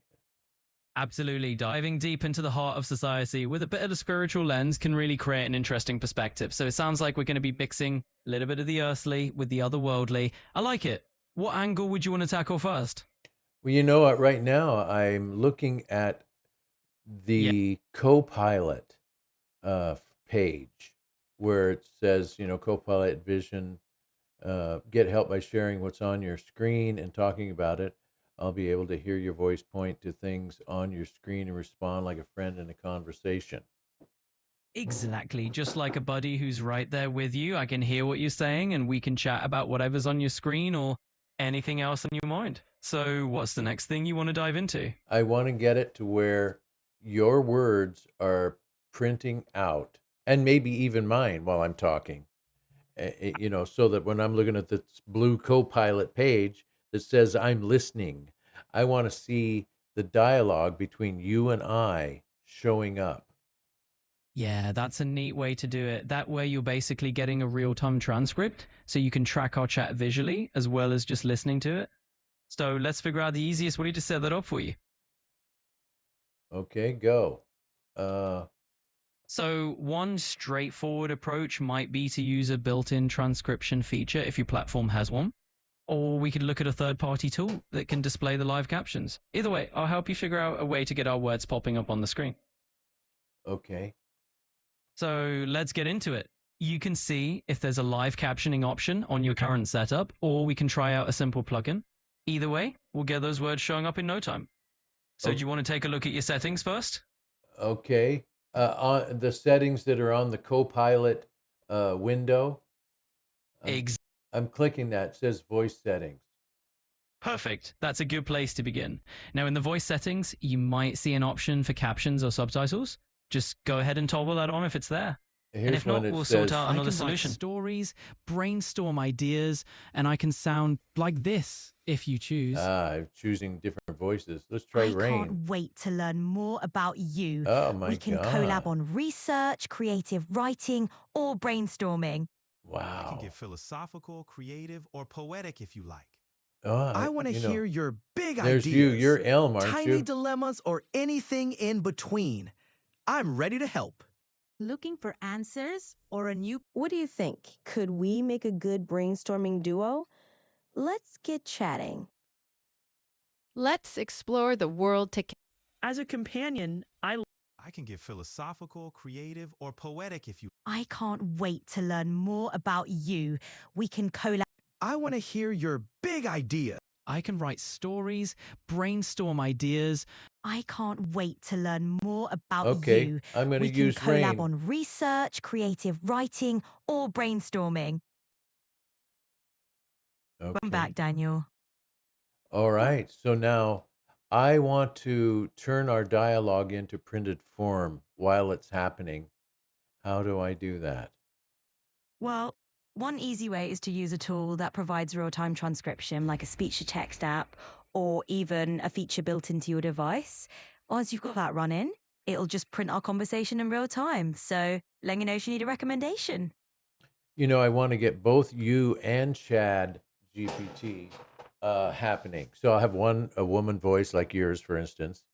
Absolutely. Diving deep into the heart of society with a bit of a spiritual lens can really create an interesting perspective. So it sounds like we're going to be mixing a little bit of the earthly with the otherworldly. I like it. What angle would you want to tackle first? Well, you know what? Right now, I'm looking at Yeah. the Copilot page where it says, Copilot Vision, get help by sharing what's on your screen and talking about it. I'll be able to hear your voice, point to things on your screen, and respond like a friend in a conversation. Exactly. Just like a buddy who's right there with you. I can hear what you're saying and we can chat about whatever's on your screen or anything else in your mind. So, what's the next thing you want to dive into? I want to get it to where your words are printing out, and maybe even mine while I'm talking. So that when I'm looking at this blue Copilot page that says I'm listening, I want to see the dialogue between you and I showing up. Yeah, that's a neat way to do it. That way, you're basically getting a real time transcript so you can track our chat visually as well as just listening to it. So, let's figure out the easiest way to set that up for you. Okay, go. Uh, So, one straightforward approach might be to use a built in transcription feature if your platform has one. Or we could look at a third party tool that can display the live captions. Either way, I'll help you figure out a way to get our words popping up on the screen. okay. So let's get into it. You can see if there's a live captioning option on your current setup, or we can try out a simple plugin. Either way, we'll get those words showing up in no time. So, O- do you want to take a look at your settings first? Okay. On the settings that are on the Copilot window, I'm, Exactly. I'm clicking that. It says voice settings. Perfect. That's a good place to begin. Now, in the voice settings, you might see an option for captions or subtitles. Just go ahead and toggle that on if it's there. And Here's if one not, that we'll sort says, out I another can write solution. Stories, brainstorm ideas, and I can sound like this if you choose. I'm choosing different voices. Let's try I rain. can't wait to learn more about you. Oh my We can God. collab on research, creative writing, or brainstorming. I can Wow. get philosophical, creative, or poetic if you like. Oh, I want to hear your big there's ideas. you. You're Elm, aren't tiny you? dilemmas, or anything in between. I'm ready to help. Looking for answers or a new... What do you think? Could we make a good brainstorming duo? Let's get chatting. Let's explore the world together. As a companion, I can get philosophical, creative, or poetic if you I can't wait to learn more about you. We can collab. I want to hear your big idea. I can write stories, brainstorm ideas. I can't wait to learn more about Okay, you. I'm going to We can use collab rain. on research, creative writing, or brainstorming. Okay. Welcome back, Daniel. All right. So now I want to turn our dialogue into printed form while it's happening. How do I do that? Well, one easy way is to use a tool that provides real-time transcription, like a speech-to-text app, or even a feature built into your device. Once you've got that running, it'll just print our conversation in real time. So let me know if you need a recommendation. I want to get both you and Chad GPT happening. So I'll have a woman voice like yours, for instance,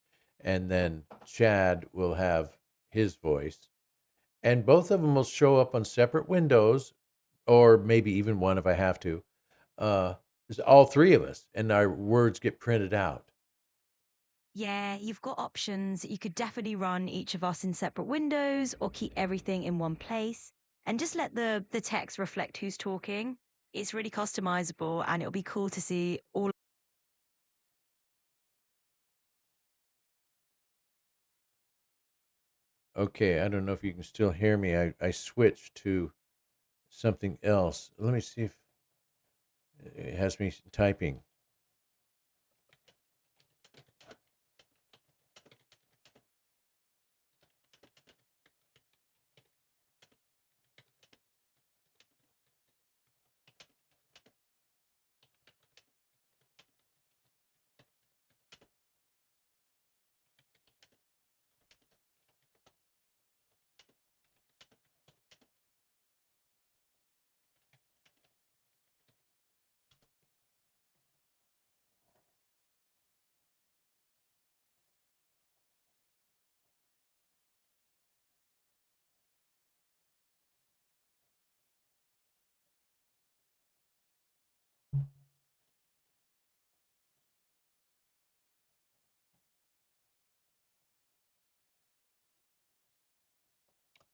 and then Chad will have his voice. And both of them will show up on separate windows, or maybe even one if I have to. It's all three of us, and our words get printed out. Yeah, you've got options. You could definitely run each of us in separate windows or keep everything in one place and just let the text reflect who's talking. It's really customizable and it'll be cool to see all. Okay, I don't know if you can still hear me. I switched to something else. Let me see if it has me typing.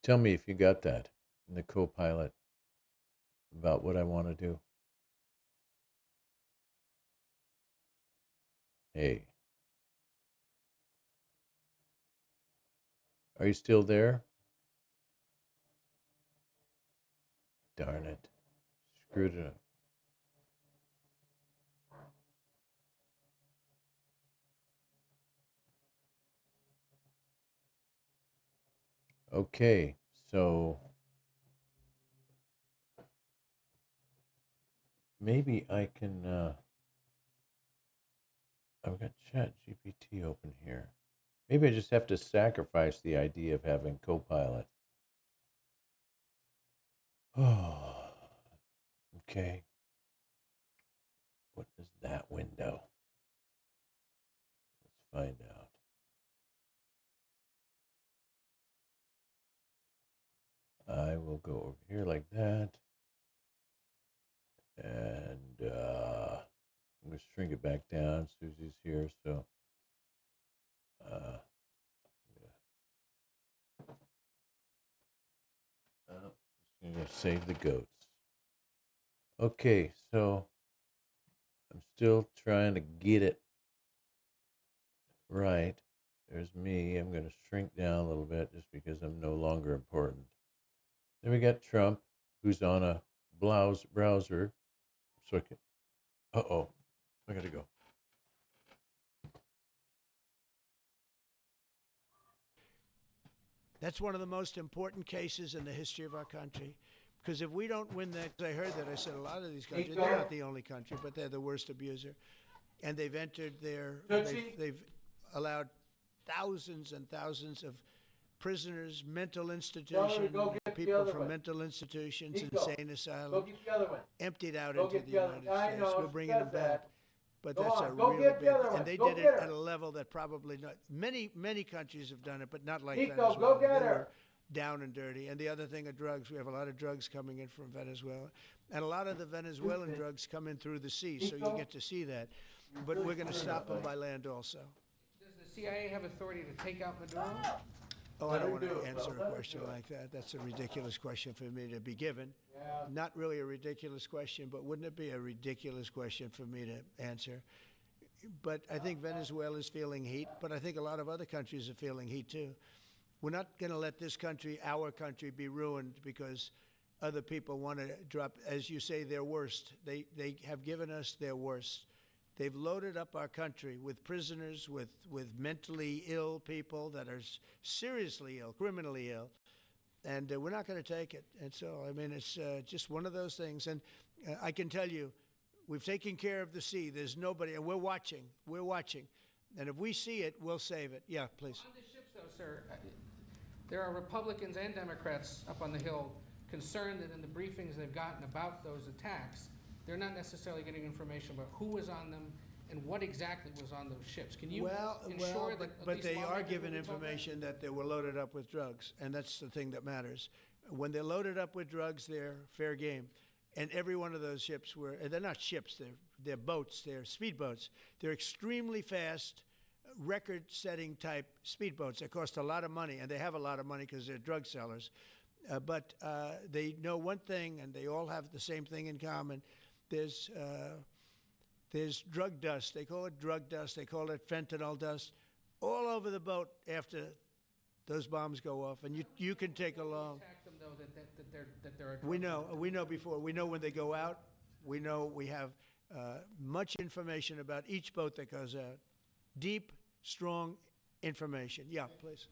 Tell me if you got that in the Copilot about what I want to do. Hey, are you still there? Darn it. Screwed it up. Okay, so maybe I can, I've got Chat GPT open here. Maybe I just have to sacrifice the idea of having Copilot. Oh, okay. What is that window? Let's find out. I will go over here like that. And I'm going to shrink it back down. Susie's here, so she's going to save the goats. Okay, so I'm still trying to get it right. There's me. I'm going to shrink down a little bit just because I'm no longer important. Then we got Trump, who's on a browser. So I can, uh-oh, I got to go. That's one of the most important cases in the history of our country. Because if we don't win that, I heard that, I said a lot of these countries, they're not the only country, but they're the worst abuser. And they've entered they've allowed thousands and thousands of prisoners, mental institutions, people from mental institutions, insane asylums, emptied out into the United States. We're bringing them back. But that's a really big, and they did it at a level that probably not, many countries have done it, but not like Venezuela. They were down and dirty. And the other thing are drugs. We have a lot of drugs coming in from Venezuela. And a lot of the Venezuelan drugs come in through the sea, so you get to see that. But we're going to stop them by land also. Does the CIA have authority to take out Maduro? Oh, I don't want to answer a question like that. That's a ridiculous question for me to be given. Not really a ridiculous question, but wouldn't it be a ridiculous question for me to answer? But I think Venezuela's feeling heat, but I think a lot of other countries are feeling heat too. We're not going to let this country, our country, be ruined because other people want to drop, as you say, their worst. They have given us their worst. They've loaded up our country with prisoners, with mentally ill people that are seriously ill, criminally ill, and we're not going to take it. And so, I mean, it's just one of those things. And I can tell you, we've taken care of the sea. There's nobody, and we're watching. We're watching. And if we see it, we'll save it. Yeah, please. On the ships, though, sir, there are Republicans and Democrats up on the Hill concerned that in the briefings they've gotten about those attacks, they're not necessarily getting information about who was on them and what exactly was on those ships. Can you ensure that? But they are given information that they were loaded up with drugs, and that's the thing that matters. When they're loaded up with drugs, they're fair game. And every one of those ships were, and they're not ships, they're boats, they're speedboats. They're extremely fast, record-setting type speedboats that cost a lot of money, and they have a lot of money because they're drug sellers. But they know one thing, and they all have the same thing in common. There's drug dust. They call it drug dust. They call it fentanyl dust all over the boat after those bombs go off. And you can take along. Attack them, though, that there are We know before. We know when they go out. We know we have much information about each boat that goes out. Deep, strong information. Yeah, please.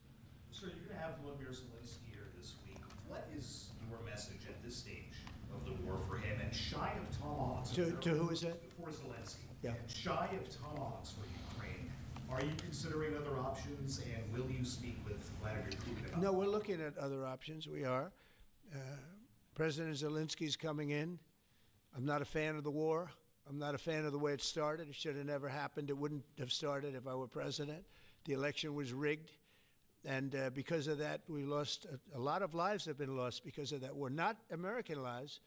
Sir, you're going to have Vladimir Zelensky here this week. What is your message at this stage of the war for him? And shy of tomahawks. To who is it? For Zelensky. Yeah. And shy of tomahawks for Ukraine. Are you considering other options, and will you speak with Vladimir Putin about No, we're looking at other options. We are. President Zelensky's coming in. I'm not a fan of the war. I'm not a fan of the way it started. It should have never happened. It wouldn't have started if I were president. The election was rigged. And because of that, we lost a lot of lives have been lost because of that war. Not American lives,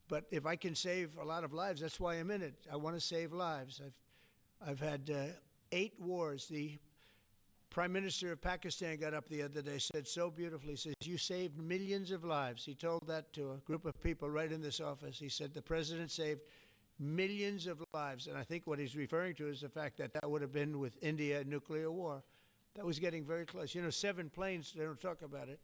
but if I can save a lot of lives, that's why I'm in it. I want to save lives. I've had 8 wars. Prime Minister of Pakistan got up the other day, said so beautifully, says, you saved millions of lives. He told that to a group of people right in this office. He said the president saved millions of lives. And I think what he's referring to is the fact that that would have been with India nuclear war. That was getting very close. You know, 7 planes, they don't talk about it,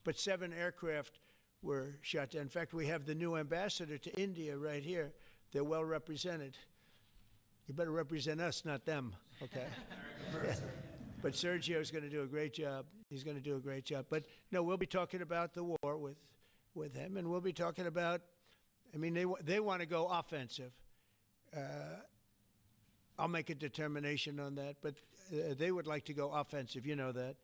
but 7 aircraft were shot down. In fact, we have the new ambassador to India right here. They're well represented. You better represent us, not them, okay? But Sergio's going to do a great job. He's going to do a great job. But no, we'll be talking about the war with him, and we'll be talking about, I mean, they want to go offensive. I'll make a determination on that, but they would like to go offensive, you know that,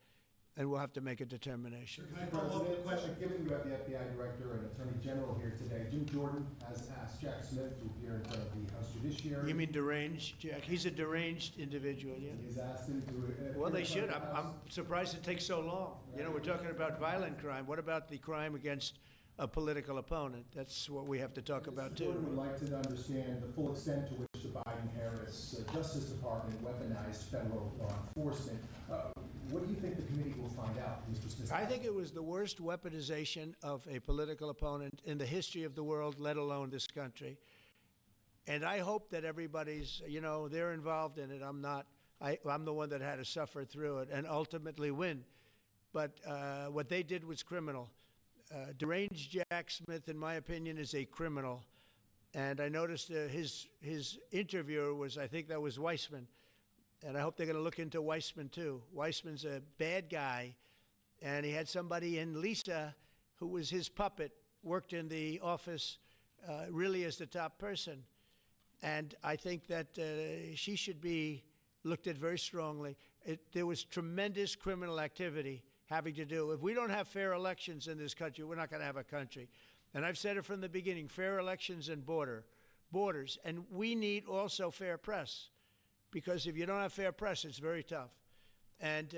and we'll have to make a determination. Can I follow up with a question? Given you have the FBI Director and Attorney General here today, Jim Jordan has asked Jack Smith to appear in front of the House Judiciary. You mean deranged, Jack? He's a deranged individual, yeah. He's asked him to... Well, they should. I'm surprised it takes so long. You know, we're talking about violent crime. What about the crime against a political opponent? That's what we have to talk about, too. Jordan would like to understand the full extent to which the Biden-Harris Justice Department weaponized federal law enforcement. What do you think the committee will find out, Mr. Smith? I think it was the worst weaponization of a political opponent in the history of the world, let alone this country. And I hope that everybody's, you know, they're involved in it. I'm not. I'm the one that had to suffer through it and ultimately win. But what they did was criminal. Deranged Jack Smith, in my opinion, is a criminal. And I noticed his interviewer was, I think that was Weissman. And I hope they're going to look into Weissman, too. Weissman's a bad guy. And he had somebody in Lisa, who was his puppet, worked in the office really as the top person. And I think that she should be looked at very strongly. There was tremendous criminal activity having to do. If we don't have fair elections in this country, we're not going to have a country. And I've said it from the beginning, fair elections and borders. And we need also fair press. Because if you don't have fair press, it's very tough. And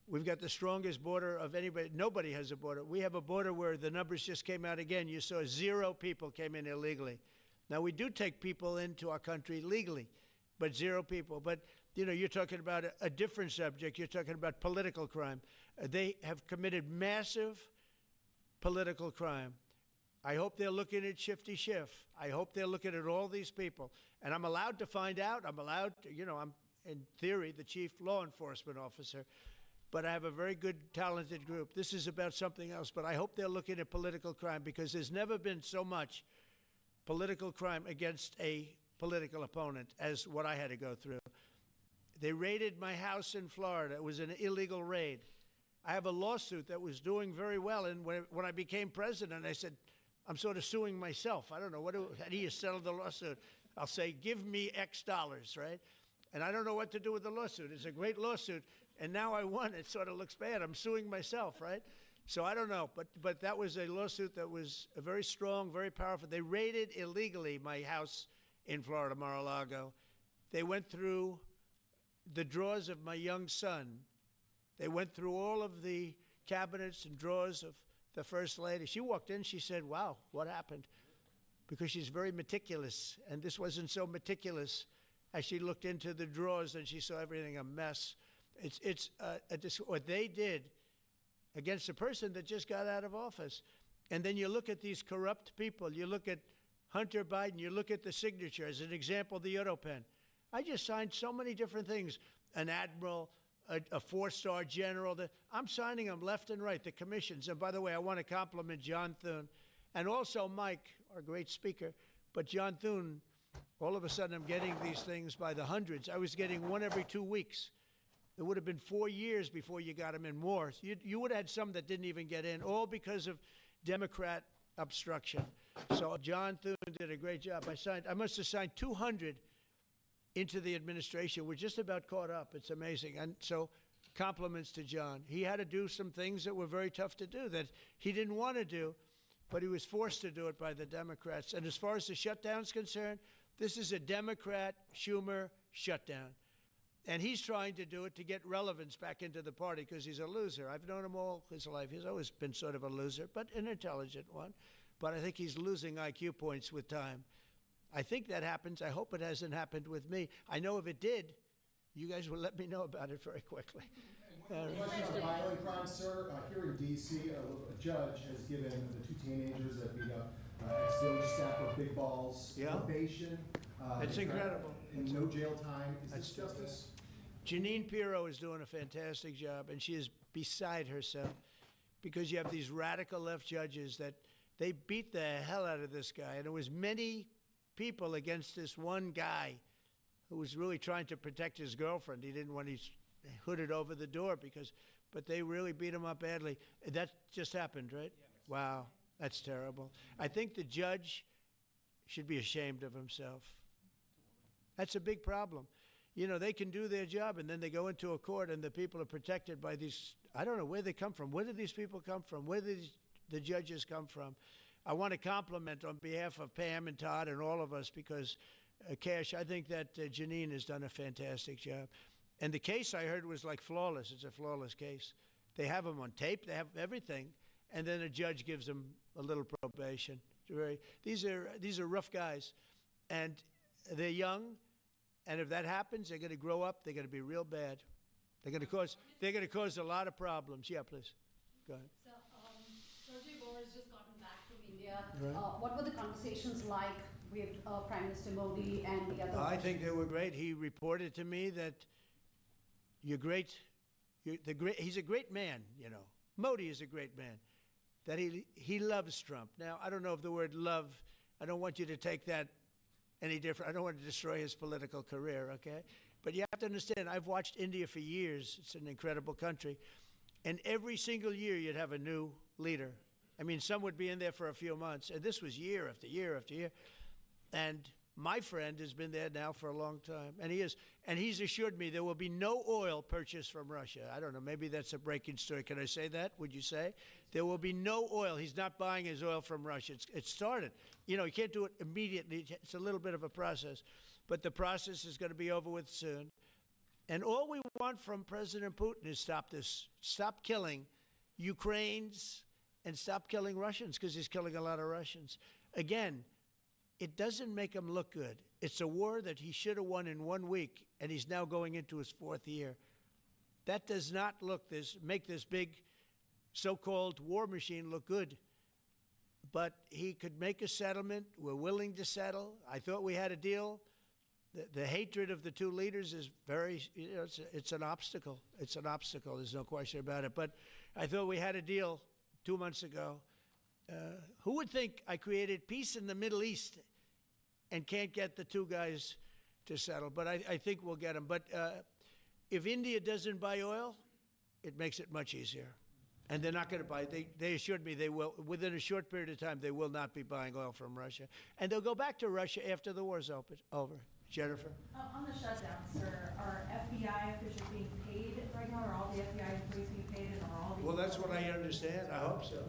we've got the strongest border of anybody. Nobody has a border. We have a border where the numbers just came out again. You saw 0 people came in illegally. Now, we do take people into our country legally, but 0 people. But, you know, you're talking about a different subject. You're talking about political crime. They have committed massive political crime. I hope they're looking at Shifty Schiff. I hope they're looking at all these people. And I'm allowed to find out. I'm allowed to, you know, I'm, in theory, the chief law enforcement officer. But I have a very good, talented group. This is about something else. But I hope they're looking at political crime because there's never been so much political crime against a political opponent as what I had to go through. They raided my house in Florida. It was an illegal raid. I have a lawsuit that was doing very well. And when I became president, I said, I'm sort of suing myself. I don't know. How do you settle the lawsuit? I'll say, give me X dollars, right? And I don't know what to do with the lawsuit. It's a great lawsuit, and now I won. It sort of looks bad. I'm suing myself, right? So I don't know. But that was a lawsuit that was very strong, very powerful. They raided illegally my house in Florida, Mar-a-Lago. They went through the drawers of my young son. They went through all of the cabinets and drawers of the First Lady. She walked in, she said, wow, what happened? Because she's very meticulous, and this wasn't so meticulous as she looked into the drawers and she saw everything a mess. It's what they did against a person that just got out of office. And then you look at these corrupt people. You look at Hunter Biden. You look at the signature. As an example, the Europen. I just signed so many different things. An admiral, a 4-star general. I'm signing them left and right, the commissions. And by the way, I want to compliment John Thune and also Mike, our great speaker. But John Thune, all of a sudden I'm getting these things by the hundreds. I was getting one every 2 weeks. It would have been 4 years before you got them in more. You would have had some that didn't even get in, all because of Democrat obstruction. So John Thune did a great job. I must have signed 200 into the administration. We're just about caught up. It's amazing. And so compliments to John. He had to do some things that were very tough to do that he didn't want to do, but he was forced to do it by the Democrats. And as far as the shutdown's concerned, this is a Democrat Schumer shutdown. And he's trying to do it to get relevance back into the party because he's a loser. I've known him all his life. He's always been sort of a loser, but an intelligent one. But I think he's losing IQ points with time. I think that happens. I hope it hasn't happened with me. I know if it did, you guys will let me know about it very quickly. Question on violent crime, sir. Here in D.C., a judge has given the two teenagers that beat up ex-village staffer Big Balls probation. It's incredible. And no jail time. Is this justice? Janine Pirro is doing a fantastic job, and she is beside herself because you have these radical left judges that they beat the hell out of this guy. And there was many people against this one guy who was really trying to protect his girlfriend. He didn't want his hooded over the door but they really beat him up badly. That just happened, right? Yeah, wow, that's terrible. I think the judge should be ashamed of himself. That's a big problem. You know, they can do their job, and then they go into a court, and the people are protected by these, I don't know where they come from. Where do these people come from? Where do the judges come from? I want to compliment on behalf of Pam and Todd and all of us because, Cash, I think that Janine has done a fantastic job. And the case I heard was like flawless. It's a flawless case. They have them on tape. They have everything. And then a judge gives them a little probation. These are rough guys. And they're young. And if that happens, they're going to grow up. They're going to be real bad. They're going to cause a lot of problems. Yeah, please. Go ahead. So, Sergey Bohr has just gotten back from India. Right. What were the conversations like with Prime Minister Modi and the other? I think they were great. He reported to me that he's a great man, you know. Modi is a great man. That he loves Trump. Now, I don't know if the word love, I don't want you to take that any different. I don't want to destroy his political career, okay? But you have to understand, I've watched India for years. It's an incredible country. And every single year you'd have a new leader. I mean, some would be in there for a few months. And this was year after year after year. And my friend has been there now for a long time. And he's assured me there will be no oil purchased from Russia. I don't know, maybe that's a breaking story. Can I say that? Would you say? There will be no oil. He's not buying his oil from Russia. It started. You know, you can't do it immediately. It's a little bit of a process. But the process is going to be over with soon. And all we want from President Putin is stop this. Stop killing Ukrainians and stop killing Russians, because he's killing a lot of Russians. Again, it doesn't make him look good. It's a war that he should have won in 1 week, and he's now going into his 4th year. That does not make this big so-called war machine look good. But he could make a settlement. We're willing to settle. I thought we had a deal. The hatred of the two leaders is very, you know, it's an obstacle. It's an obstacle. There's no question about it. But I thought we had a deal 2 months ago. Who would think I created peace in the Middle East and can't get the two guys to settle? But I think we'll get them. But if India doesn't buy oil, it makes it much easier. And they're not going to buy. They assured me they will. Within a short period of time, they will not be buying oil from Russia. And they'll go back to Russia after the war's over. Jennifer? On the shutdown, sir, are FBI officials being paid right now? Are all the FBI employees being paid? And are all the Well, that's what I understand. I hope so.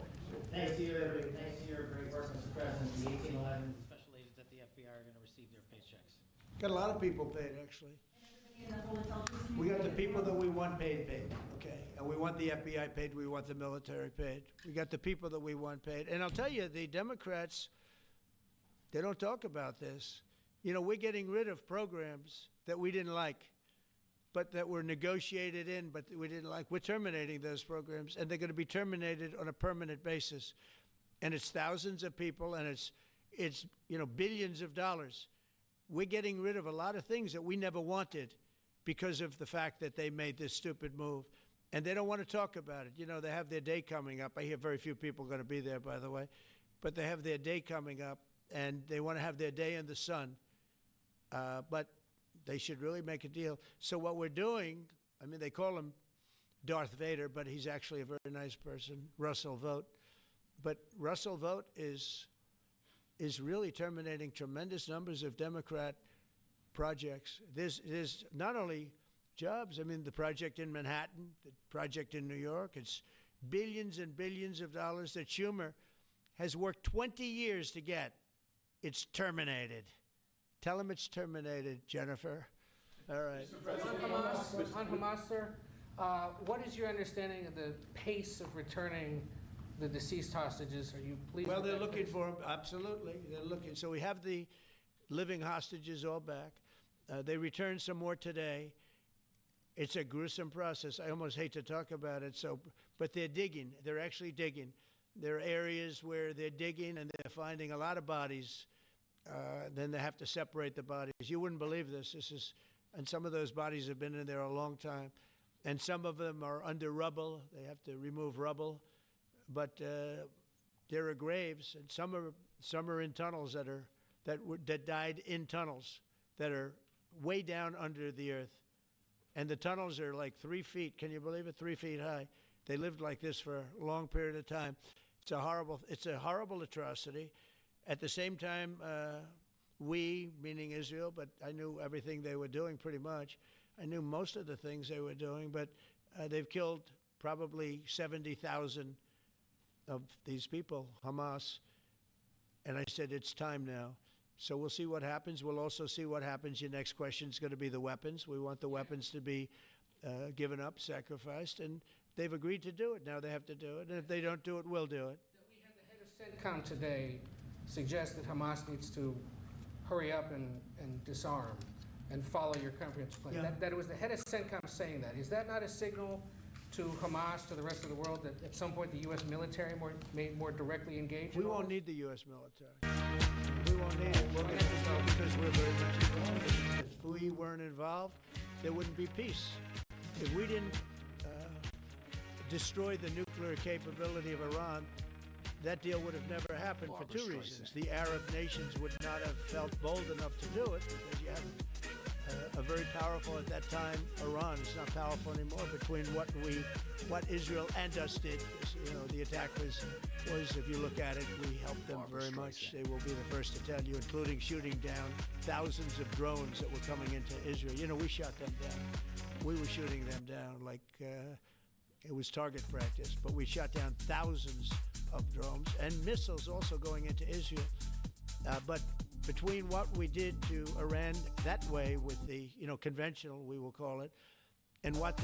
Thanks to your great work, Mr. President, the 1811 special agents at the FBI are going to receive their paychecks. Got a lot of people paid, actually. We got the people that we want paid, okay? And we want the FBI paid, we want the military paid. We got the people that we want paid. And I'll tell you, the Democrats, they don't talk about this. You know, we're getting rid of programs that we didn't like, but that were negotiated in, but we didn't like. We're terminating those programs, and they're going to be terminated on a permanent basis. And it's thousands of people, and it's you know, billions of dollars. We're getting rid of a lot of things that we never wanted because of the fact that they made this stupid move. And they don't want to talk about it. You know, they have their day coming up. I hear very few people are going to be there, by the way. But they have their day coming up, and they want to have their day in the sun. But they should really make a deal. So what we're doing, I mean, they call him Darth Vader, but he's actually a very nice person, Russell Vought. But Russell Vought is really terminating tremendous numbers of Democrat projects. There's not only jobs, I mean, the project in Manhattan, the project in New York, it's billions and billions of dollars that Schumer has worked 20 years to get. It's terminated. Tell him it's terminated, Jennifer. All right. On Hamas, sir, what is your understanding of the pace of returning the deceased hostages? Are you pleased? Well, they're looking for them, absolutely. They're looking. So we have the living hostages all back. They returned some more today. It's a gruesome process. I almost hate to talk about it. But they're digging. They're actually digging. There are areas where they're digging and they're finding a lot of bodies. Then they have to separate the bodies. You wouldn't believe this. And some of those bodies have been in there a long time. And some of them are under rubble. They have to remove rubble. But there are graves, and some are in tunnels that died in tunnels that are way down under the earth. And the tunnels are like 3 feet. Can you believe it? 3 feet high. They lived like this for a long period of time. It's a horrible atrocity. At the same time, we, meaning Israel, but I knew everything they were doing pretty much. I knew most of the things they were doing, but they've killed probably 70,000 of these people, Hamas. And I said, it's time now. So we'll see what happens. We'll also see what happens. Your next question is going to be the weapons. We want the weapons to be given up, sacrificed, and they've agreed to do it. Now they have to do it, and if they don't do it, we'll do it. We had the head of CENTCOM today suggest that Hamas needs to hurry up and disarm and follow your comprehensive plan. Yeah. That it was the head of CENTCOM saying that. Is that not a signal to Hamas, to the rest of the world, that at some point the U.S. military may more directly engage? We won't need the U.S. military. We won't need it. We'll get this done because we're very much involved. If we weren't involved, there wouldn't be peace. If we didn't destroy the nuclear capability of Iran, that deal would have never happened for two reasons. The Arab nations would not have felt bold enough to do it because you have a very powerful, at that time, Iran. It's not powerful anymore. Between what Israel and us did, you know, the attack was, if you look at it, we helped them very much. They will be the first to tell you, including shooting down thousands of drones that were coming into Israel. You know, we shot them down. We were shooting them down like it was target practice, but we shot down thousands of drones and missiles also going into Israel. But between what we did to Iran that way with the, conventional, we will call it, and what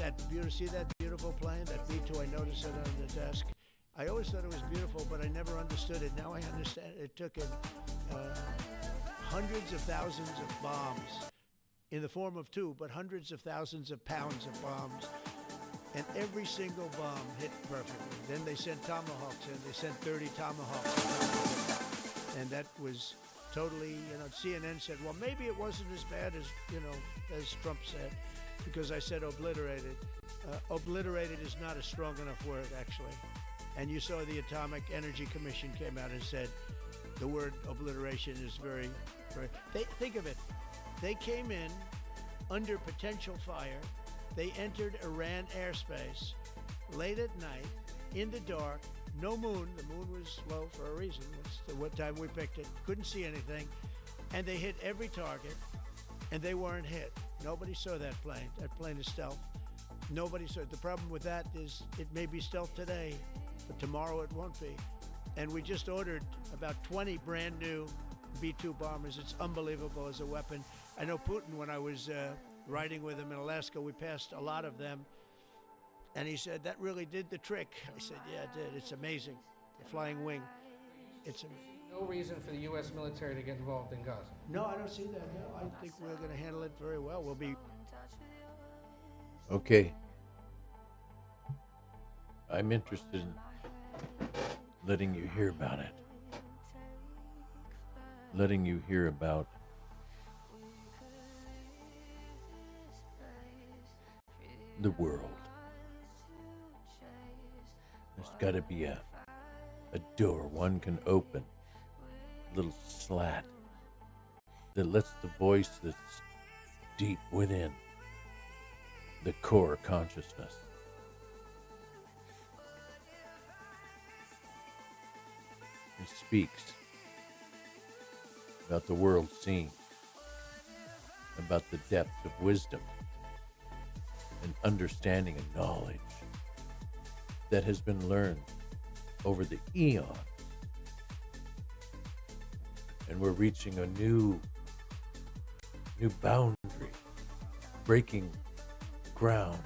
see that beautiful plane, that B-2, I noticed it on the desk. I always thought it was beautiful, but I never understood it. Now I understand. It took in hundreds of thousands of bombs in the form of two, but hundreds of thousands of pounds of bombs. And every single bomb hit perfectly. Then they sent Tomahawks in. They sent 30 Tomahawks. And that was totally, CNN said, well, maybe it wasn't as bad as Trump said, because I said obliterated. Obliterated is not a strong enough word, actually. And you saw the Atomic Energy Commission came out and said the word obliteration is very, very... Think of it. They came in under potential fire. They entered Iran airspace late at night, in the dark, no moon. The moon was low for a reason. That's what time we picked it. Couldn't see anything. And they hit every target, and they weren't hit. Nobody saw that plane. That plane is stealth. Nobody saw it. The problem with that is it may be stealth today, but tomorrow it won't be. And we just ordered about 20 brand new B-2 bombers. It's unbelievable as a weapon. I know Putin, when I was riding with him in Alaska, we passed a lot of them. And he said, that really did the trick. I said, yeah, it did. It's amazing. The flying wing. It's amazing. No reason for the U.S. military to get involved in Gaza. No, I don't see that. No, I think we're going to handle it very well. We'll be... Okay. I'm interested in letting you hear about it. Letting you hear about the world. There's got to be a door one can open, a little slat that lets the voice that's deep within the core consciousness it speaks about the world scene, about the depth of wisdom and understanding and knowledge that has been learned over the eons. And we're reaching a new boundary, breaking ground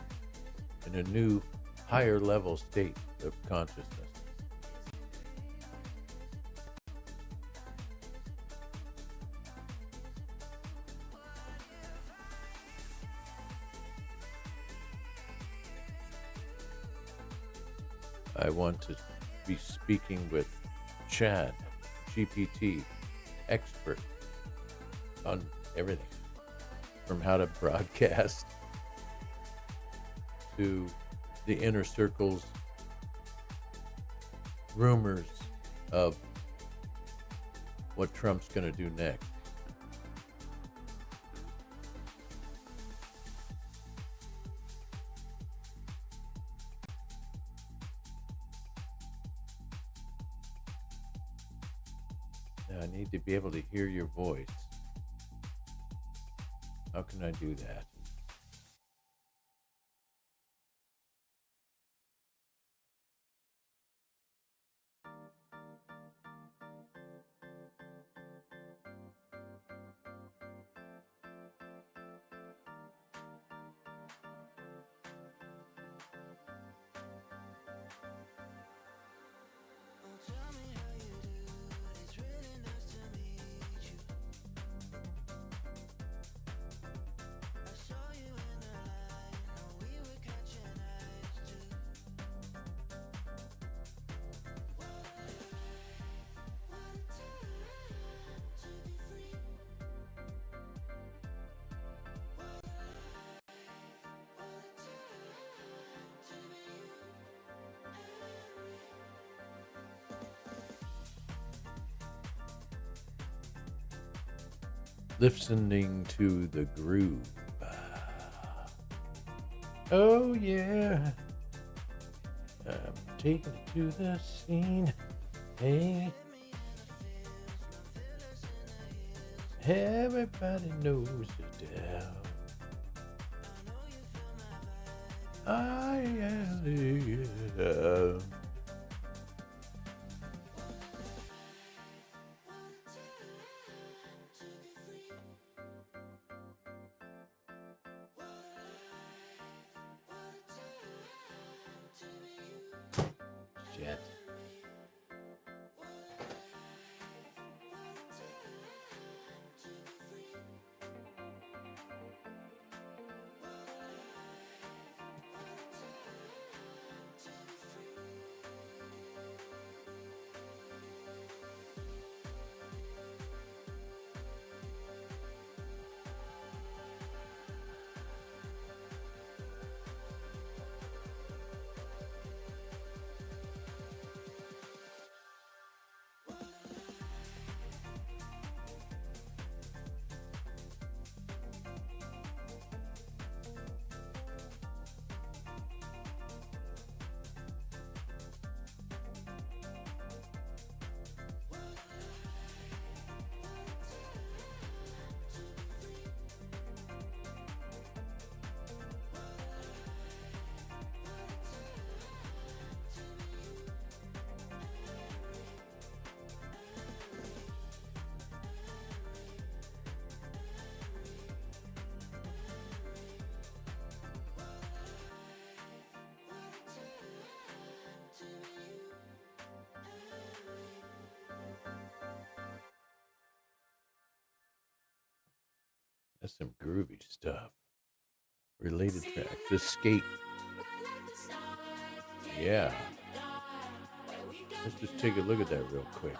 in a new higher level state of consciousness. I want to be speaking with Chad, GPT, expert on everything, from how to broadcast to the inner circles, rumors of what Trump's going to do next. Now I need to be able to hear your voice. How can I do that? Listening to the groove. Oh yeah, I'm taking it to the scene. Hey, everybody knows the deal. I am. Jet. That's some groovy stuff. Related tracks. Escape. Yeah. Let's just take a look at that real quick.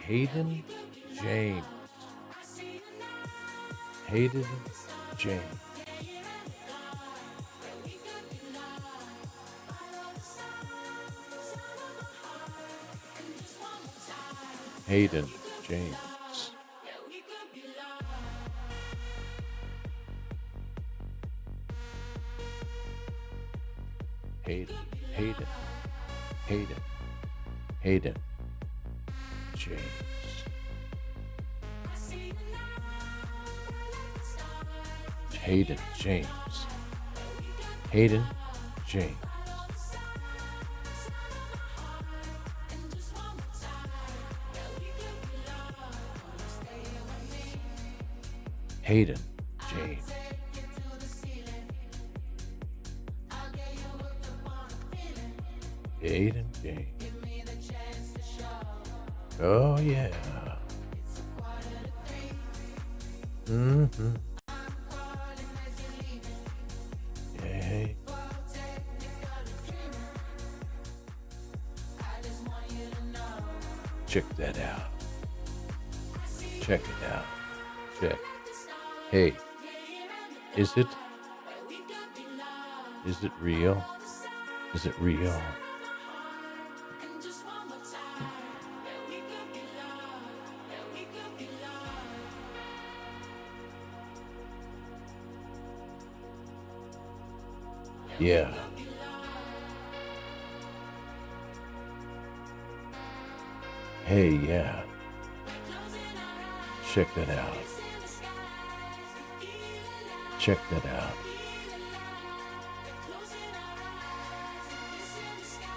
Hayden James. Hayden James. Hayden James. Hayden James. Hayden James. Hayden James. Hayden James. Hayden James. Oh yeah. Check that out. Check it out. Check. Hey, is it real? Is it real? Yeah. Hey, yeah. Check that out. Check that out.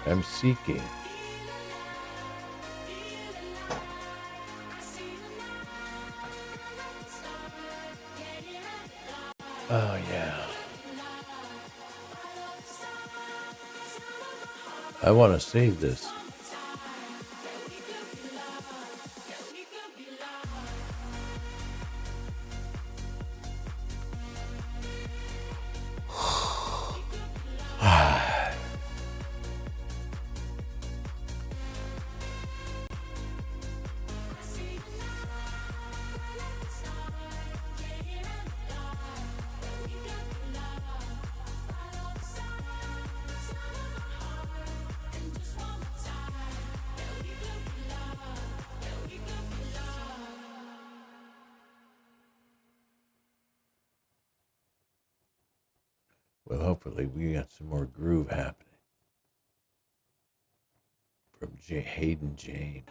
I'm seeking. Oh, yeah. I want to save this. Well, hopefully we got some more groove happening from Hayden James.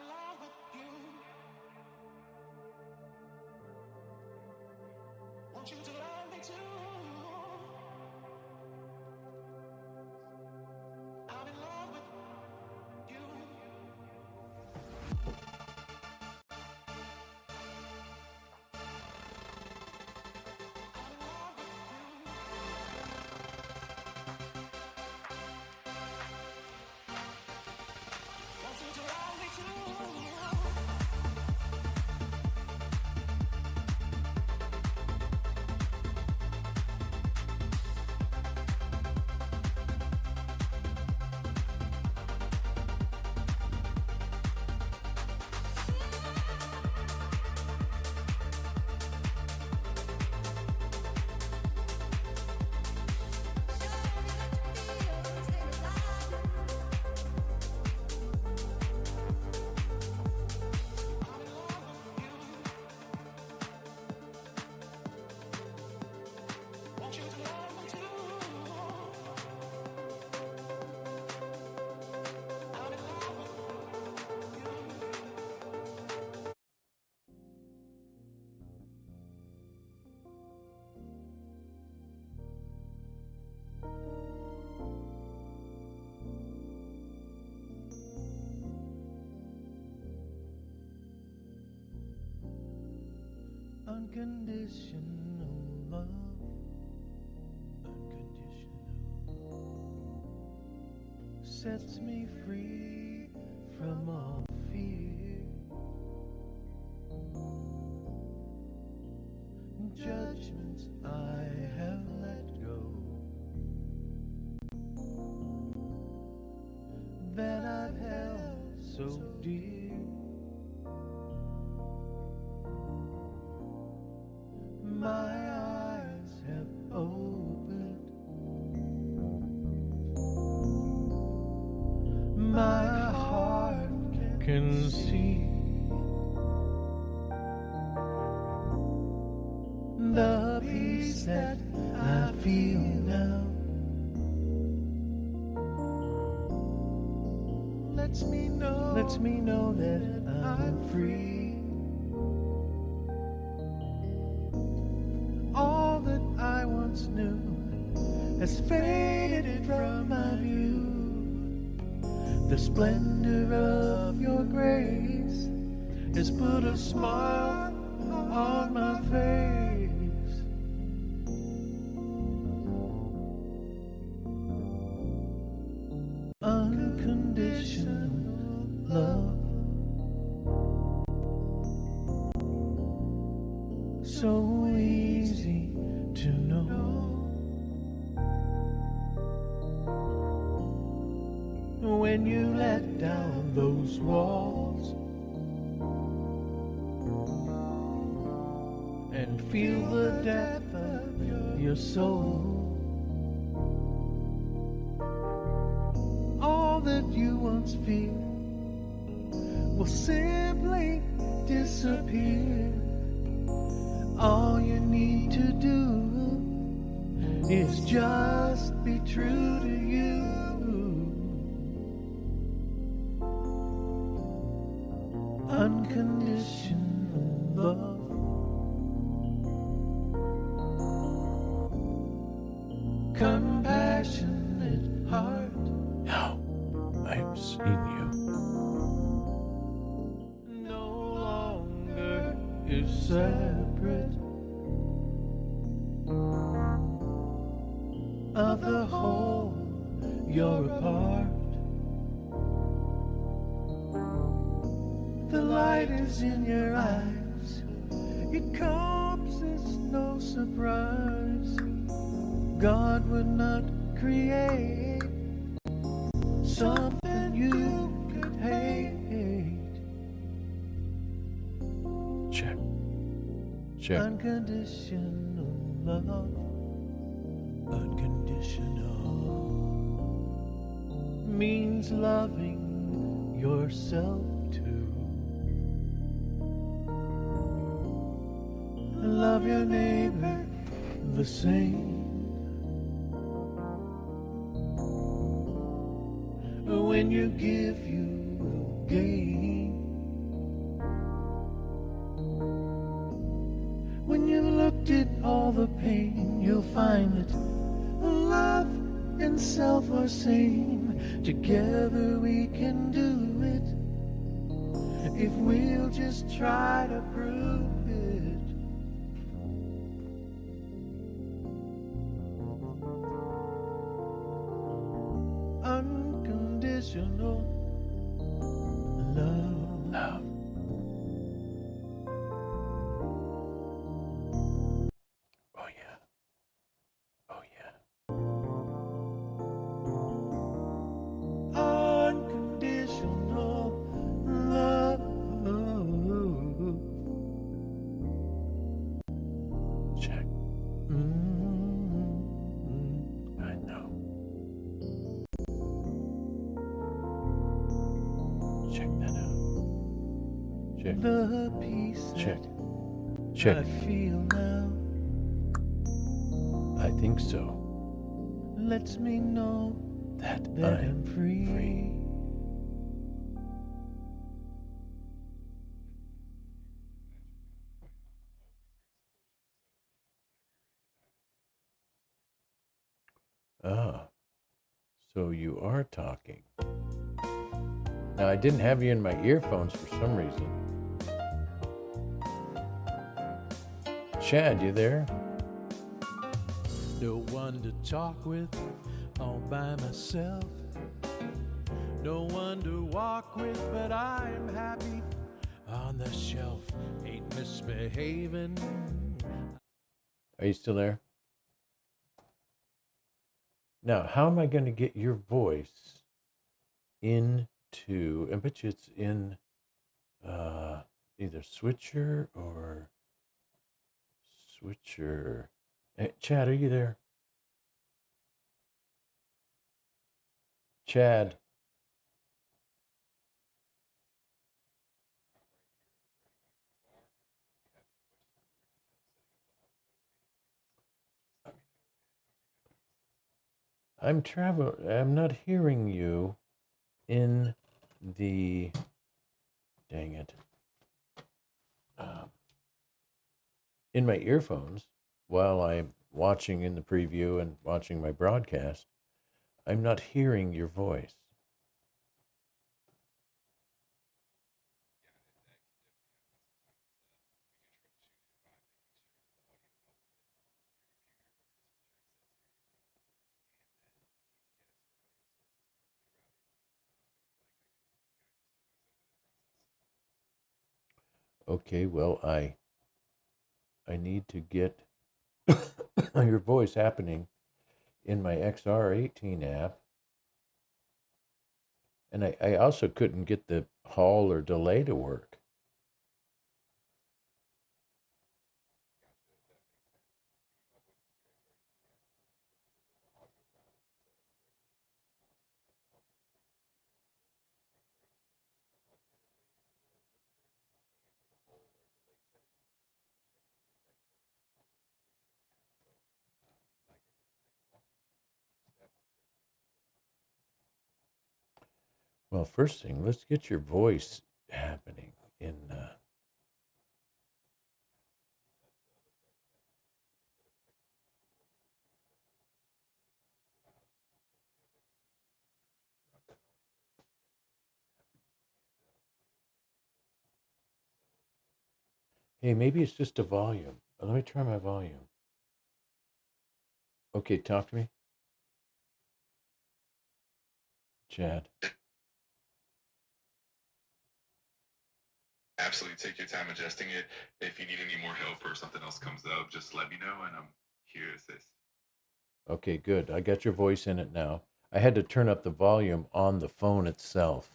Unconditional love, unconditional, sets me free from all fear. Judgments I have let go, that I've held so dear. My eyes have opened, my heart can see the peace that I feel now. Lets me know that I'm free. All that I once knew has faded from my view. The splendor of your grace has put a smile on my face. Unconditional love, so easy to know. When you let down those walls, feel the depth of your soul. All that you once feared will simply disappear. All you need to do is just be true to you. Unconditional love. Compassionate heart. Now, I've seen you. No longer is separate of the whole. You're a part. The light is in your eyes. It comes as no surprise. God would not create something you could hate. Check. Check. Unconditional love. Unconditional means loving yourself too. Love your neighbor the same. When you give, you will gain. When you've looked at all the pain, you'll find that love and self are same. Together we can do it if we'll just try to prove it. Unconditional love. Oh yeah. Oh yeah. Unconditional love. Check. I know. Check that out. Check. The peace Check. that Check. I feel now I think so. lets me know That I'm free. Ah, so you are talking. Now, I didn't have you in my earphones for some reason. Chad, you there? No one to talk with all by myself. No one to walk with, but I'm happy on the shelf. Ain't misbehaving. Are you still there? Now, how am I going to get your voice into, I bet you it's in either Switcher or Switcher. Hey, Chad, are you there? Chad. I'm not hearing you in the, dang it, in my earphones while I'm watching in the preview and watching my broadcast. I'm not hearing your voice. Okay, well, I need to get your voice happening in my XR18 app. And I also couldn't get the hall or delay to work. Well, first thing, let's get your voice happening in. Hey, maybe it's just a volume. Let me try my volume. Okay, talk to me. Chad. Absolutely take your time adjusting it. If you need any more help or something else comes up, just let me know and I'm here to assist. Okay, good. I got your voice in it now. I had to turn up the volume on the phone itself.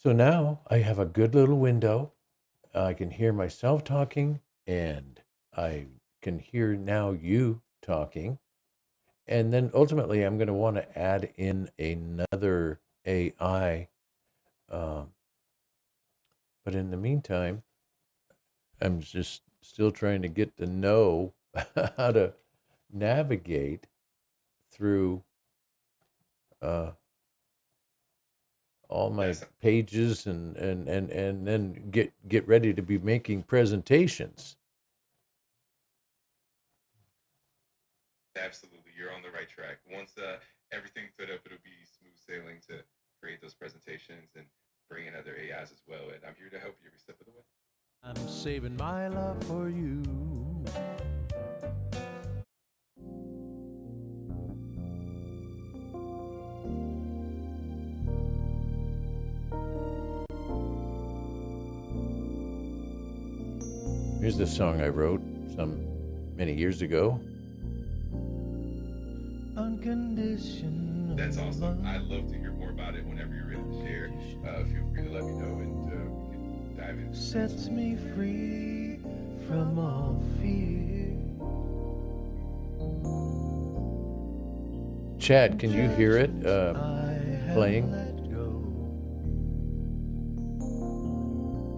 So now I have a good little window. I can hear myself talking, and I can hear now you talking. And then ultimately, I'm going to want to add in another AI. But in the meantime, I'm just still trying to get to know how to navigate through all my pages and then get ready to be making presentations. Absolutely, you're on the right track. Once everything's set up, it'll be smooth sailing to create those presentations and bring in other AIs as well. And I'm here to help you every step of the way. I'm saving my love for you. Here's the song I wrote many years ago. Unconditional. That's awesome. I'd love to hear more about it whenever you're ready to share. Feel free to let me know and we can dive in. Sets me free from all fear. Chad, can you hear it playing?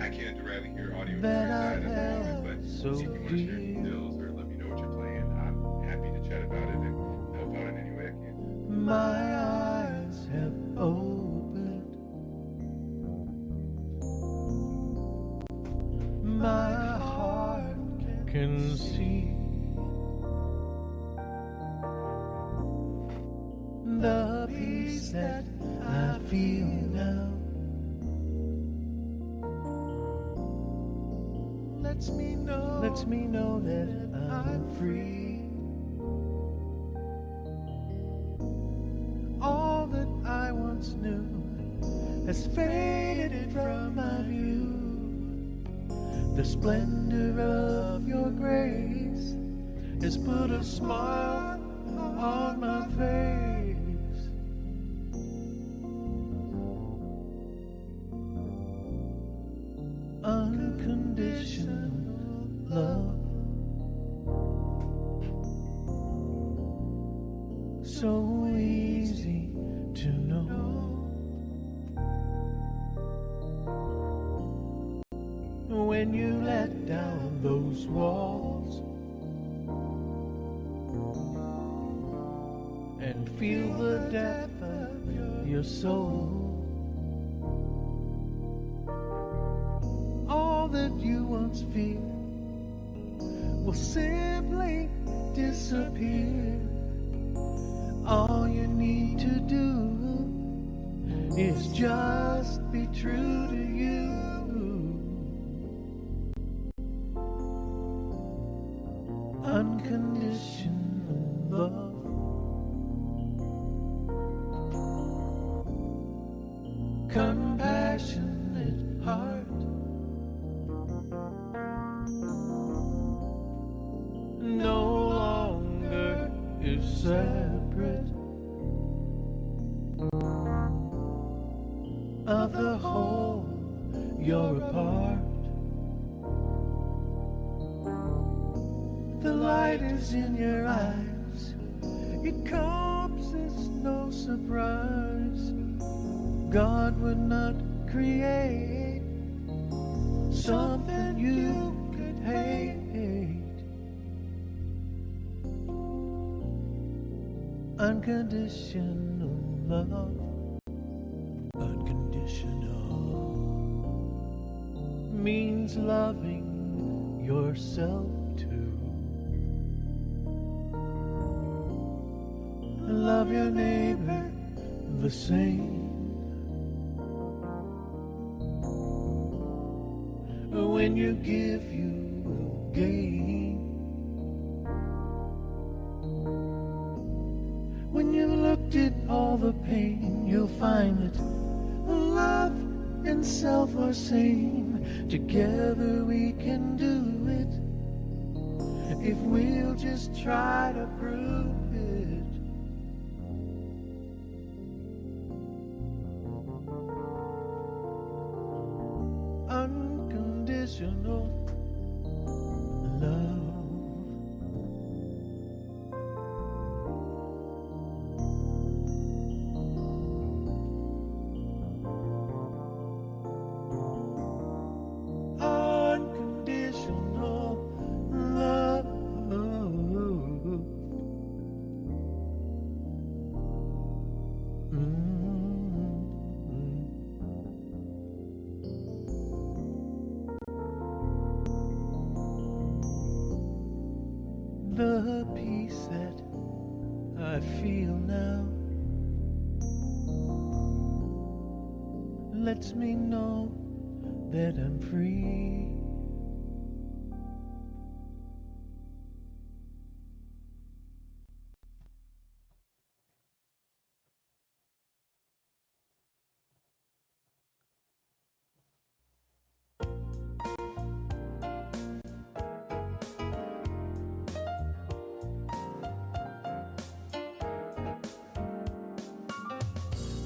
I can't directly hear audio from your side at the moment, but if you want to share details or let me know what you're playing, I'm happy to chat about it and help out in any way I can. My eyes have opened. My heart can see the peace that I feel now. Lets me know that I'm free. All that I once knew has faded from my view. The splendor of your grace has put a smile on my face. Unconditional love, so easy to know. When you let down those walls and feel the depth of your soul, all that you once feared will simply disappear. All you need to do is just be true to you. Unconditional love, compassionate heart, no longer is separate of the whole. You're a part. The light is in your eyes. It comes as no surprise. God would not create something you could hate. Unconditional love, means loving yourself too. Love your neighbor the same. When you give, you gain. When you've looked at all the pain, you'll find that love and self are same. Together we can do it, if we'll just try to prove it. Unconditional love. Unconditional love. The peace that I feel now lets me know that I'm free.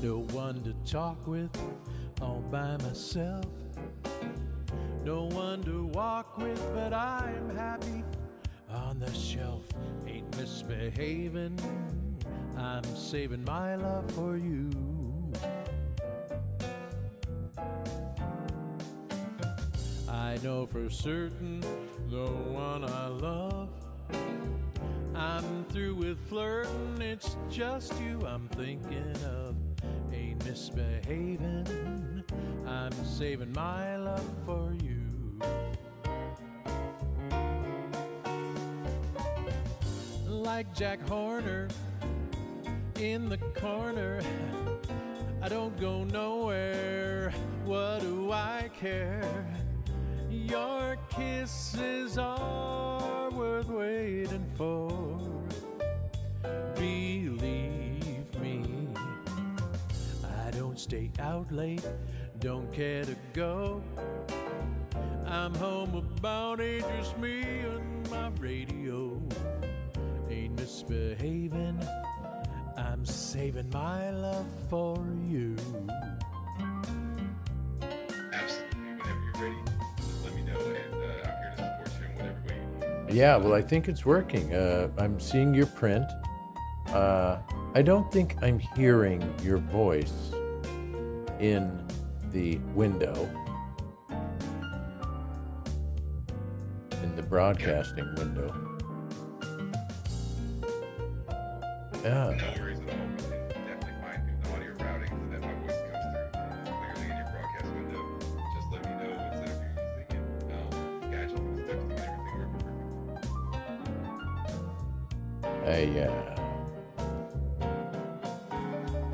No one to talk with, all by myself. No one to walk with, but I'm happy on the shelf. Ain't misbehaving, I'm saving my love for you. I know for certain the one I love. I'm through with flirting, it's just you I'm thinking of. Ain't misbehaving, I'm saving my love for you. Like Jack Horner in the corner, I don't go nowhere, what do I care? Your kisses are worth waiting for. Believe me, I don't stay out late, don't care to go. I'm home about 8, just me and my radio. Ain't misbehaving, I'm saving my love for you. Absolutely. Whenever you're ready, just let me know, and I'm here to support you in whatever way you need. Yeah, well, I think it's working. I'm seeing your print. I don't think I'm hearing your voice in the window, in the broadcasting window. Yeah. No worries at all. We can definitely fine tune the audio routing so that my voice comes through clearly in your broadcast window. Just let me know what setup you're using, and gadgets and stuff to get everything working perfect.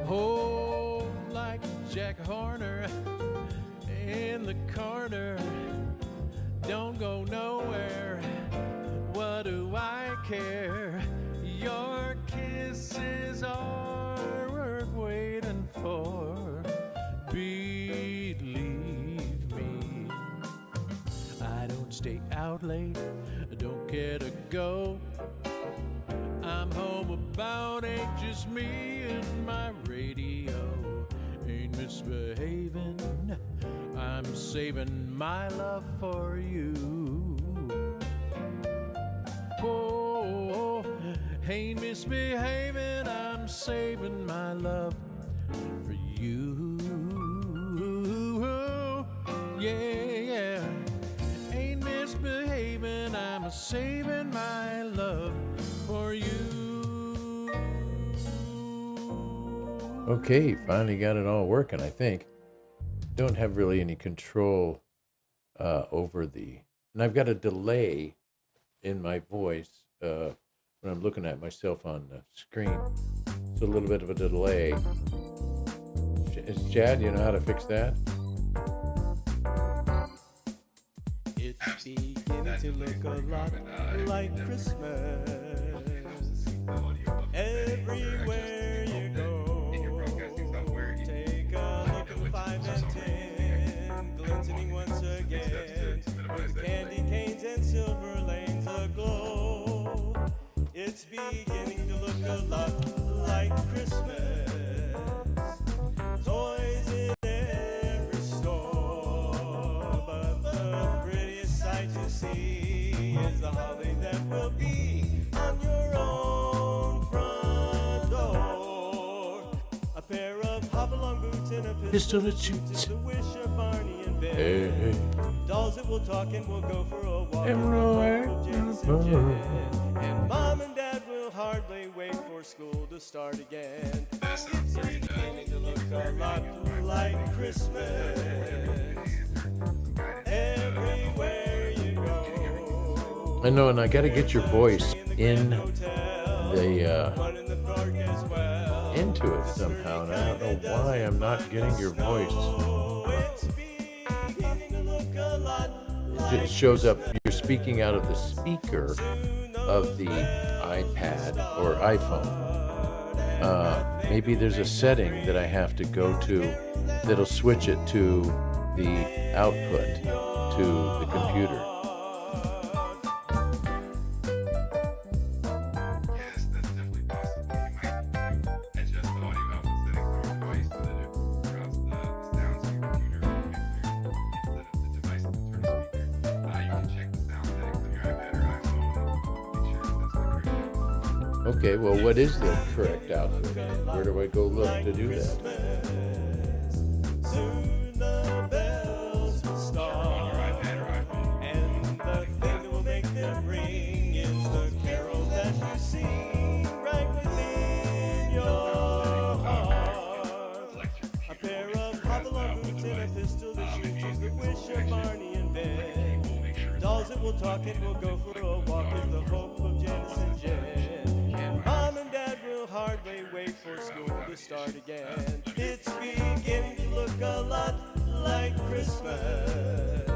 Oh, like Jack Horner in the corner, don't go nowhere, what do I care? Your kisses are worth waiting for. Believe me, I don't stay out late, don't care to go. I'm home about 8, just me and my radio. Ain't misbehaving, I'm saving my love for you. Oh, ain't misbehaving, I'm saving my love for you. Yeah, ain't misbehaving, I'm saving my love for you. Okay, finally got it all working, I think. Don't have really any control over and I've got a delay in my voice when I'm looking at myself on the screen. It's a little bit of a delay. Chad, you know how to fix that? It's beginning to look a lot like Christmas. Everywhere you go, take a look at 5 and 10, glistening once again, with candy canes and silver lanes aglow. It's beginning to look a lot like Christmas. Toys in every store, but the prettiest sight to see is the holly that will be on your own front door. A pair of hop-along boots and a pistol that shoots to wish of Barney and Bear. Hey, hey. Dolls that will talk and will go for a walk. And and Mom and Dad will hardly wait for school to start again. It's beginning to look a lot like Christmas. Everywhere you go. I know, and I got to get your voice in into it somehow, and I don't know why I'm not getting your voice. It just shows up, you're speaking out of the speaker of the iPad or iPhone. Maybe there's a setting that I have to go to that'll switch it to the output to the computer. Yes, that's definitely possible. You might adjust the audio output settings for your voice so that it routes the sound to your computer instead of the device that turns speaker. You can check the sound settings on your iPad or iPhone and make sure that's the correct output. Okay, well, what is the correct output? Where do I go look to do that? Soon the bells will start, and the thing that will make them ring is the carol that you sing right within your heart. A pair of hop-along boots and a pistol that shoots is the wish of Barney and Ben. Dolls that will talk and will go for a walk is the hope of Janice and Jen. And Mom and Dad will hardly wait for school to start again. It's beginning to look a lot like Christmas.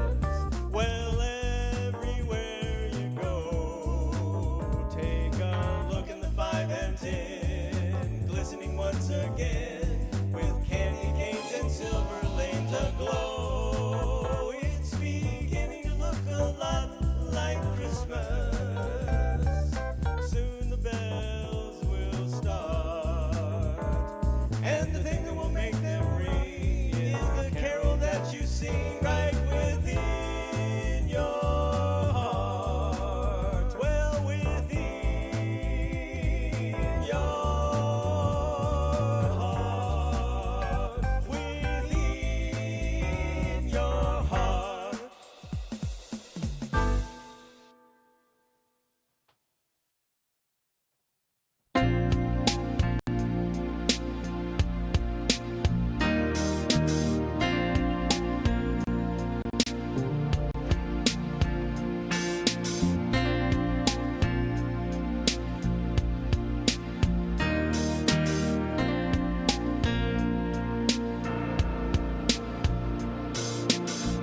Well, everywhere you go, take a look in the 5 and 10, glistening once again, with candy canes and silver lanes aglow. It's beginning to look a lot like Christmas. Soon the bells will start, and the thing that will make them ring is the carol that you sing right within your heart. Well, within your heart, within your heart.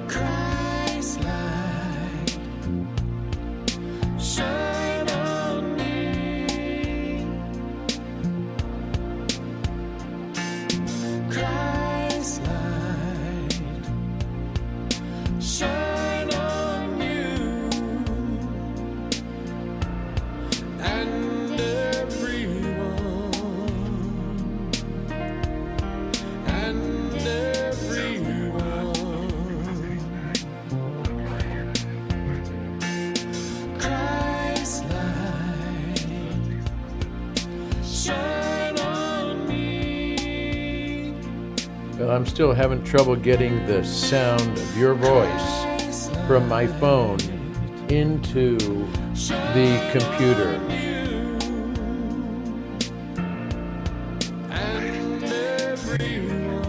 Christ light, shine on me. Christ light, shine on you and everyone, and everyone. Christ light, shine on me. Well, I'm still having trouble getting the sound of your voice from my phone into the computer. And everyone,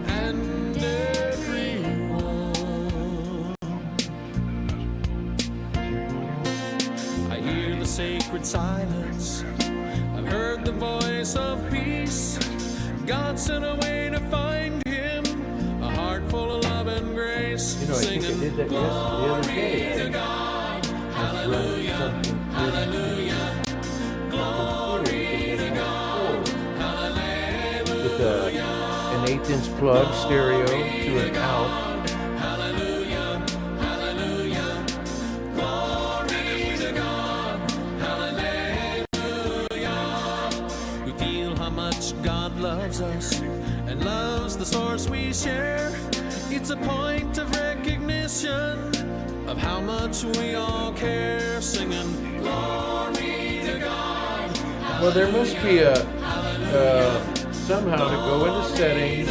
and sacred silence. I've heard the voice of peace. God sent a way to find him, a heart full of love and grace. You know, I think I singing, did that the other day. Glory to God, hallelujah, hallelujah, glory to God, hallelujah. With an 1/8-inch plug stereo to an out. Hallelujah, hallelujah, glory to God, hallelujah. We feel how much God loves us and loves the source we share. It's a point of recognition of how much we all care, singing glory to God. Well, there must be a somehow to go into settings,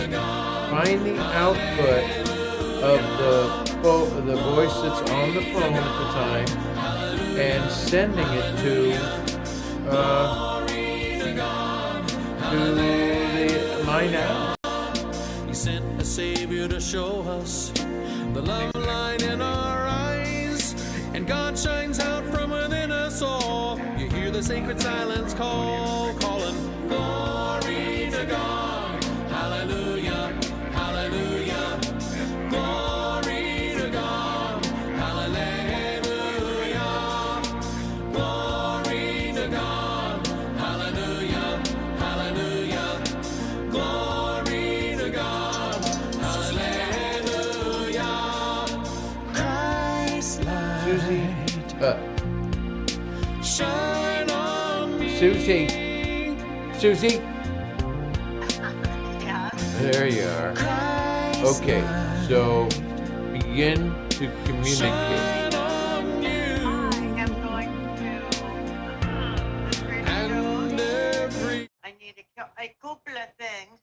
find the output of the voice that's on the phone at the time, and sending it to the My Now. He sent a savior to show us the love light in our eyes, and God shines out from within us all. You hear the sacred silence call, calling glory to God, hallelujah, hallelujah, glory to God, hallelujah, glory to God, hallelujah, hallelujah, glory to God, hallelujah. Christ light, Susie, shine on me. Susie. There you are. Okay, so begin to communicate. I need a couple of things.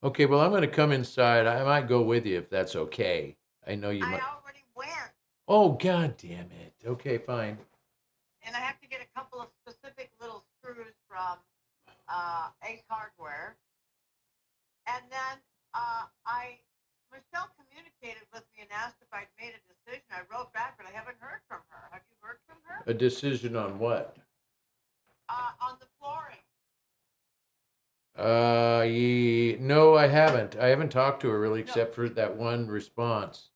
Okay, well, I'm going to come inside. I might go with you if that's okay. I know you I might. already went, Oh, God damn it. Okay, fine. and I have to get a couple of specific little screws from Ace Hardware. And then Michelle communicated with me and asked if I'd made a decision. I wrote back, but I haven't heard from her. Have you heard from her? A decision on what? On the flooring. No, I haven't. I haven't talked to her really, except for that one response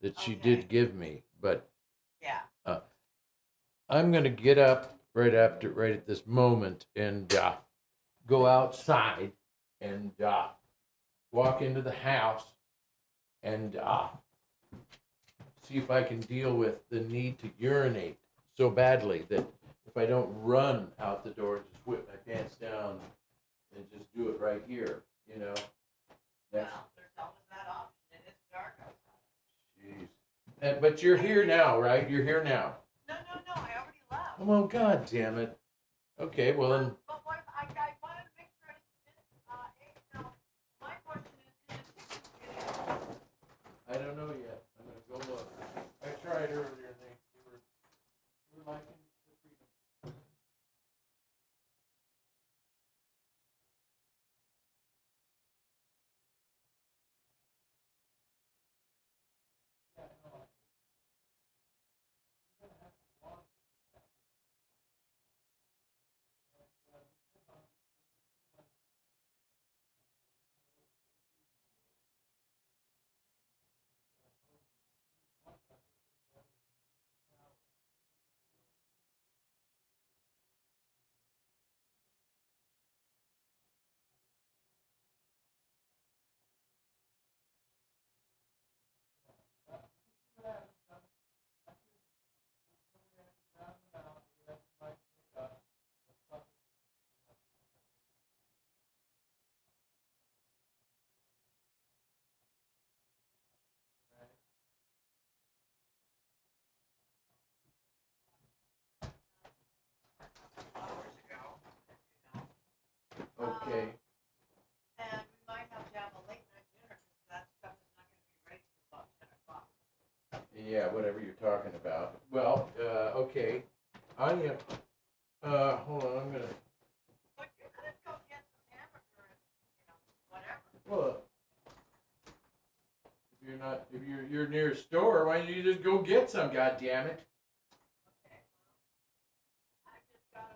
that she did give me. But yeah, I'm gonna get up right at this moment and go outside and walk into the house and see if I can deal with the need to urinate so badly that if I don't run out the door and just whip my pants down and just do it right here, you know. That's, there's always that option. It is dark outside. jeez. But you're here now, right? You're here now. No, I already left. Well, God damn it. Okay, well then. But what if I wanted to make sure I didn't miss now, my question is the tickets getting I don't know yet. I'm gonna go look. I tried earlier. They were liking the freedom. Okay. And we might have to have a late night dinner because that stuff is not going to be ready till about 10 o'clock. Yeah, whatever you're talking about. Well, okay. I am. Hold on. I'm gonna. But you could go get some hamburger and whatever. Well, if you're near a store, why don't you just go get some? God damn it. Okay. Well, I just got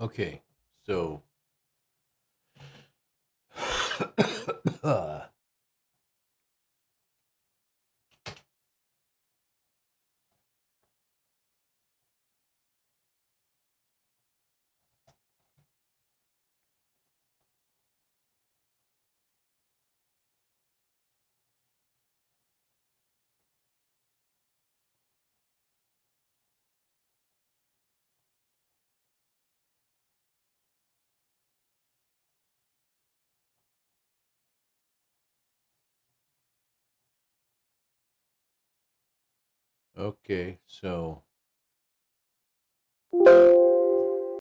Okay, so okay, so